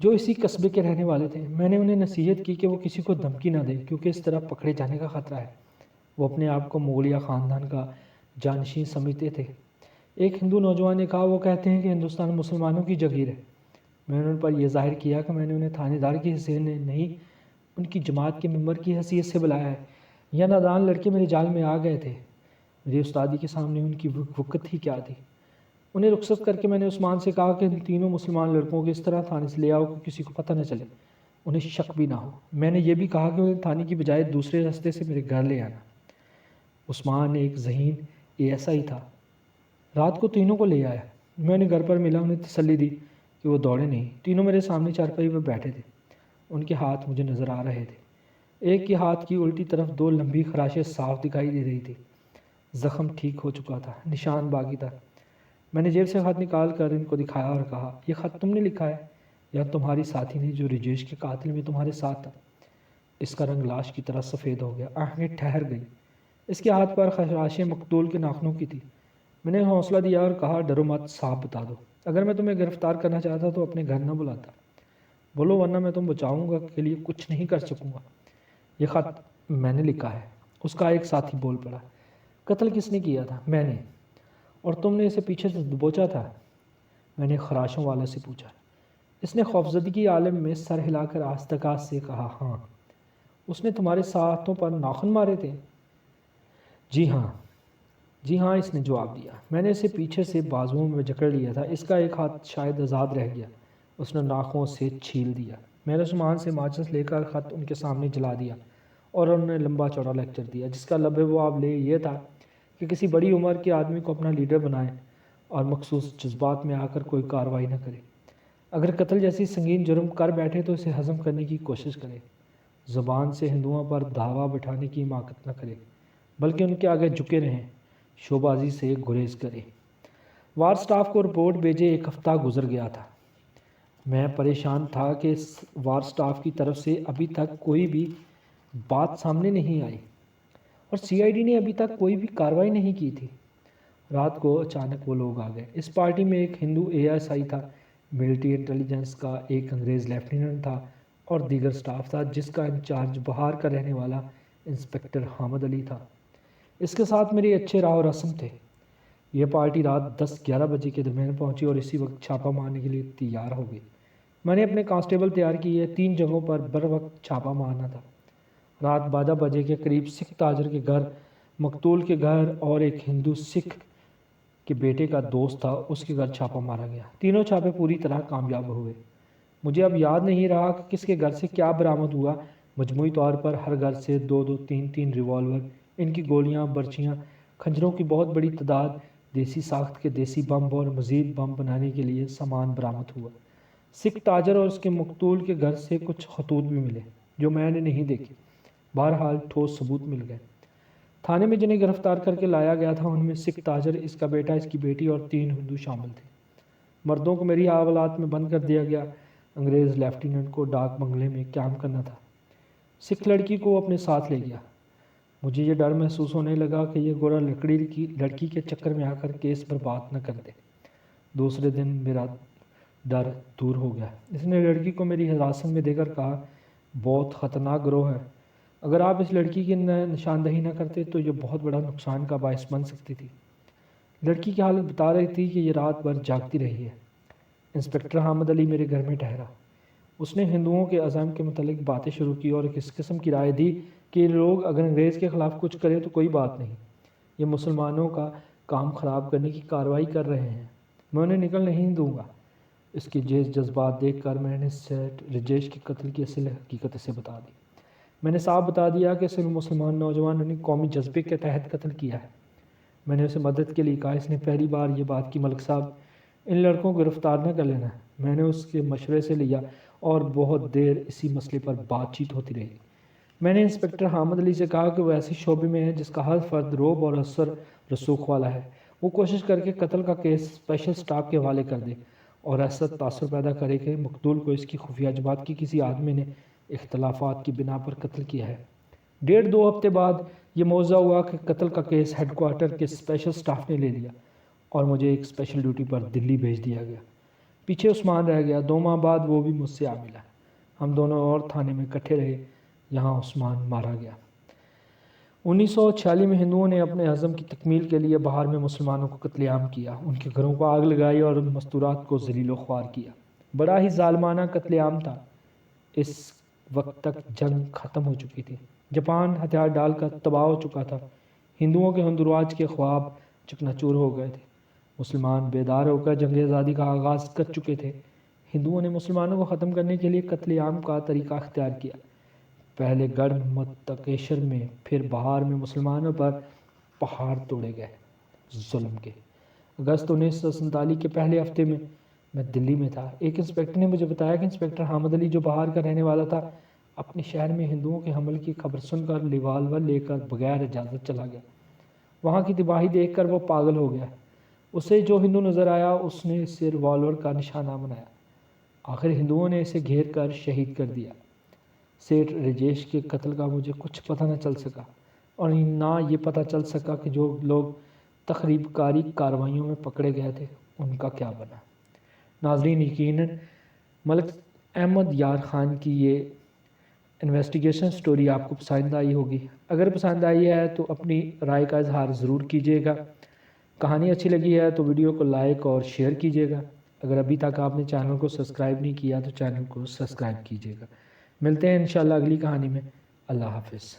[SPEAKER 1] جو اسی قصبے کے رہنے والے تھے۔ میں نے انہیں نصیحت کی کہ وہ کسی کو دھمکی نہ دے کیونکہ اس طرح پکڑے جانے کا خطرہ ہے۔ وہ اپنے آپ کو مغلیہ خاندان کا جانشین سمجھتے تھے۔ ایک ہندو نوجوان نے کہا، وہ کہتے ہیں کہ ہندوستان مسلمانوں کی جگیر ہے۔ میں نے ان پر یہ ظاہر کیا کہ میں نے انہیں تھانے دار کی حیثیت سے نہیں، ان کی جماعت کے ممبر کی حیثیت سے بلایا ہے۔ یہ نادان لڑکے میرے جال میں آ گئے تھے۔ میری استادی کے سامنے ان کی وقت ہی کیا تھی۔ انہیں رخصت کر کے میں نے عثمان سے کہا کہ ان تینوں مسلمان لڑکوں کو اس طرح تھانے سے لے آؤ کہ کسی کو پتہ نہ چلے، انہیں شک بھی نہ ہو۔ میں نے یہ بھی کہا کہ انہیں تھانے کی بجائے دوسرے راستے سے میرے گھر لے آنا۔ عثمان ایک ذہین ASI تھا۔ رات کو تینوں کو لے آیا۔ میں نے گھر پر ملا، انہیں تسلی دی کہ وہ دوڑے نہیں۔ تینوں میرے سامنے چارپائی پر بیٹھے تھے۔ ان کے ہاتھ مجھے نظر آ رہے تھے۔ ایک کے ہاتھ کی الٹی طرف 2 لمبی خراشیں صاف دکھائی دے رہی تھی۔ زخم ٹھیک ہو چکا تھا، نشان باقی تھا۔ میں نے جیب سے خط نکال کر ان کو دکھایا اور کہا، یہ خط تم نے لکھا ہے یا تمہاری ساتھی نے جو رجیش کے قاتل میں تمہارے ساتھ تھا؟ اس کا رنگ لاش کی طرح سفید ہو گیا، آنکھیں ٹھہر گئی۔ اس کے ہاتھ پر خراشیں مقتول کے ناخنوں کی تھی۔ میں نے حوصلہ دیا اور کہا، ڈرو مت، صاف بتا دو۔ اگر میں تمہیں گرفتار کرنا چاہتا تو اپنے گھر نہ بلاتا، بولو، ورنہ میں تم بچاؤں گا کے لیے کچھ نہیں کر سکوں گا۔ یہ خط میں نے لکھا ہے، اس کا ایک ساتھی بول پڑا۔ قتل کس نے کیا تھا؟ میں نے۔ اور تم نے اسے پیچھے سے دبوچا تھا؟ میں نے خراشوں والا سے پوچھا۔ اس نے خوفزدگی عالم میں سر ہلا کر آستکاس سے کہا، ہاں۔ اس نے تمہارے ساتھوں پر ناخن مارے تھے؟ جی ہاں، جی ہاں، اس نے جواب دیا۔ میں نے اسے پیچھے سے بازوؤں میں جکڑ لیا تھا، اس کا ایک ہاتھ شاید آزاد رہ گیا۔ اس نے ناخنوں سے چھیل دیا۔ میں نے عثمان سے ماچس لے کر خط ان کے سامنے جلا دیا اور انہوں نے لمبا چوڑا لیکچر دیا جس کا لب یہ تھا کہ کسی بڑی عمر کے آدمی کو اپنا لیڈر بنائیں اور مخصوص جذبات میں آ کر کوئی کارروائی نہ کرے۔ اگر قتل جیسی سنگین جرم کر بیٹھے تو اسے ہضم کرنے کی کوشش کرے۔ زبان سے ہندوؤں پر دھاوا بٹھانے کی حماقت نہ کرے بلکہ ان کے آگے جھکے رہیں، شوبازی سے گریز کرے۔ وار سٹاف کو رپورٹ بھیجے 1 ہفتہ گزر گیا تھا۔ میں پریشان تھا کہ وار سٹاف کی طرف سے ابھی تک کوئی بھی بات سامنے نہیں آئی اور CID نے ابھی تک کوئی بھی کارروائی نہیں کی تھی۔ رات کو اچانک وہ لوگ آ گئے۔ اس پارٹی میں ایک ہندو ASI تھا، ملٹری انٹیلیجنس کا ایک انگریز لیفٹیننٹ تھا اور دیگر سٹاف تھا جس کا انچارج بہار کا رہنے والا انسپکٹر حامد علی تھا۔ اس کے ساتھ میرے اچھے راہ و رسم تھے۔ یہ پارٹی رات 10-11 بجے کے درمیان پہنچی اور اسی وقت چھاپہ مارنے کے لیے تیار ہو گئی۔ میں نے اپنے کانسٹیبل تیار کیے، 3 جگہوں پر بر وقت چھاپہ مارنا تھا۔ رات 12 بجے کے قریب سکھ تاجر کے گھر، مقتول کے گھر اور ایک ہندو سکھ کے بیٹے کا دوست تھا، اس کے گھر چھاپہ مارا گیا۔ تینوں چھاپے پوری طرح کامیاب ہوئے۔ مجھے اب یاد نہیں رہا کہ کس کے گھر سے کیا برآمد ہوا۔ مجموعی طور پر ہر گھر سے 2-2، 3-3 ریوالور، ان کی گولیاں، برچیاں، خنجروں کی بہت بڑی تعداد، دیسی ساخت کے دیسی بم اور مزید بم بنانے کے لیے سامان برآمد ہوا۔ سکھ تاجر اور اس کے مقتول کے گھر سے کچھ خطوط بھی ملے جو میں نے نہیں دیکھے۔ بہرحال ٹھوس ثبوت مل گئے۔ تھانے میں جنہیں گرفتار کر کے لایا گیا تھا ان میں سکھ تاجر، اس کا بیٹا، اس کی بیٹی اور 3 ہندو شامل تھے۔ مردوں کو میری حوالات میں بند کر دیا گیا۔ انگریز لیفٹیننٹ کو ڈاک بنگلے میں قیام کرنا تھا۔ سکھ لڑکی کو اپنے ساتھ لے گیا۔ مجھے یہ ڈر محسوس ہونے لگا کہ یہ گورا لڑکی کے چکر میں آ کر کیس برباد نہ کر دے۔ دوسرے دن میرا ڈر دور ہو گیا۔ اس نے لڑکی کو میری حراست میں دے کر کہا، بہت خطرناک گروہ ہے، اگر آپ اس لڑکی کی نشاندہی نہ کرتے تو یہ بہت بڑا نقصان کا باعث بن سکتی تھی۔ لڑکی کی حالت بتا رہی تھی کہ یہ رات بھر جاگتی رہی ہے۔ انسپکٹر حامد علی میرے گھر میں ٹھہرا۔ اس نے ہندوؤں کے عزم کے متعلق باتیں شروع کی اور اس قسم کی رائے دی کہ یہ لوگ اگر انگریز کے خلاف کچھ کریں تو کوئی بات نہیں، یہ مسلمانوں کا کام خراب کرنے کی کارروائی کر رہے ہیں، میں انہیں نکل نہیں دوں گا۔ اس کے جذبات دیکھ کر میں نے سیٹھ رجیش کے قتل کی اصل حقیقت اسے بتا دی۔ میں نے صاف بتا دیا کہ صرف مسلمان نوجوانوں نے قومی جذبے کے تحت قتل کیا ہے۔ میں نے اسے مدد کے لیے کہا۔ اس نے پہلی بار یہ بات کی، ملک صاحب، ان لڑکوں کو گرفتار نہ کر لینا۔ میں نے اس کے مشورے سے لیا اور بہت دیر اسی مسئلے پر بات چیت ہوتی رہی۔ میں نے انسپکٹر حامد علی سے کہا کہ وہ ایسے شعبے میں ہے جس کا ہر فرد رعب اور اثر رسوخ والا ہے، وہ کوشش کر کے قتل کا کیس اسپیشل سٹاف کے حوالے کر دے اور ایسا تاثر پیدا کرے کہ مقتول کو اس کی خفیہ جماعت کی کسی آدمی نے اختلافات کی بنا پر قتل کیا ہے۔ 1.5-2 ہفتے بعد یہ موضح ہوا کہ قتل کا کیس ہیڈ کوارٹر کے اسپیشل سٹاف نے لے لیا اور مجھے ایک اسپیشل ڈیوٹی پر دلی بھیج دیا گیا۔ پیچھے عثمان رہ گیا۔ 2 ماہ بعد وہ بھی مجھ سے آ ملا۔ ہم دونوں اور تھانے میں اکٹھے رہے، یہاں عثمان مارا گیا۔ 1946 میں ہندوؤں نے اپنے عزم کی تکمیل کے لیے بہار میں مسلمانوں کو قتل عام کیا، ان کے گھروں کو آگ لگائی اور مستورات کو ذلیل و خوار کیا۔ بڑا ہی ظالمانہ قتل عام تھا۔ اس وقت تک جنگ ختم ہو چکی تھی، جاپان ہتھیار ڈال کر تباہ ہو چکا تھا، ہندوؤں کے ہندوراج کے خواب چکنا چور ہو گئے تھے، مسلمان بیدار ہو کر جنگ آزادی کا آغاز کر چکے تھے۔ ہندوؤں نے مسلمانوں کو ختم کرنے کے لیے قتل عام کا طریقہ اختیار کیا۔ پہلے گڑھ متکیشور میں، پھر بہار میں مسلمانوں پر پہاڑ توڑے گئے ظلم کے۔ اگست 1947 کے پہلے ہفتے میں دلی میں تھا۔ ایک انسپکٹر نے مجھے بتایا کہ انسپکٹر حامد علی، جو بہار کا رہنے والا تھا، اپنے شہر میں ہندوؤں کے حملے کی خبر سن کر ریوالور لے کر بغیر اجازت چلا گیا۔ وہاں کی تباہی دیکھ کر وہ پاگل ہو گیا۔ اسے جو ہندو نظر آیا اس نے اسے ریوالور کا نشانہ بنایا۔ آخر ہندوؤں نے اسے گھیر کر شہید کر دیا۔ سیٹھ راجیش کے قتل کا مجھے کچھ پتہ نہ چل سکا، اور نہ یہ پتہ چل سکا کہ جو لوگ تخریب کاری کارروائیوں میں پکڑے گئے تھے ان کا کیا بنا۔ ناظرین، یقیناً ملک احمد یار خان کی یہ انویسٹیگیشن سٹوری آپ کو پسند آئی ہوگی۔ اگر پسند آئی ہے تو اپنی رائے کا اظہار ضرور کیجیے گا۔ کہانی اچھی لگی ہے تو ویڈیو کو لائک اور شیئر کیجیے گا۔ اگر ابھی تک آپ نے چینل کو سبسکرائب نہیں کیا تو چینل کو سبسکرائب کیجیے گا۔ ملتے ہیں انشاءاللہ اگلی کہانی میں۔ اللہ حافظ۔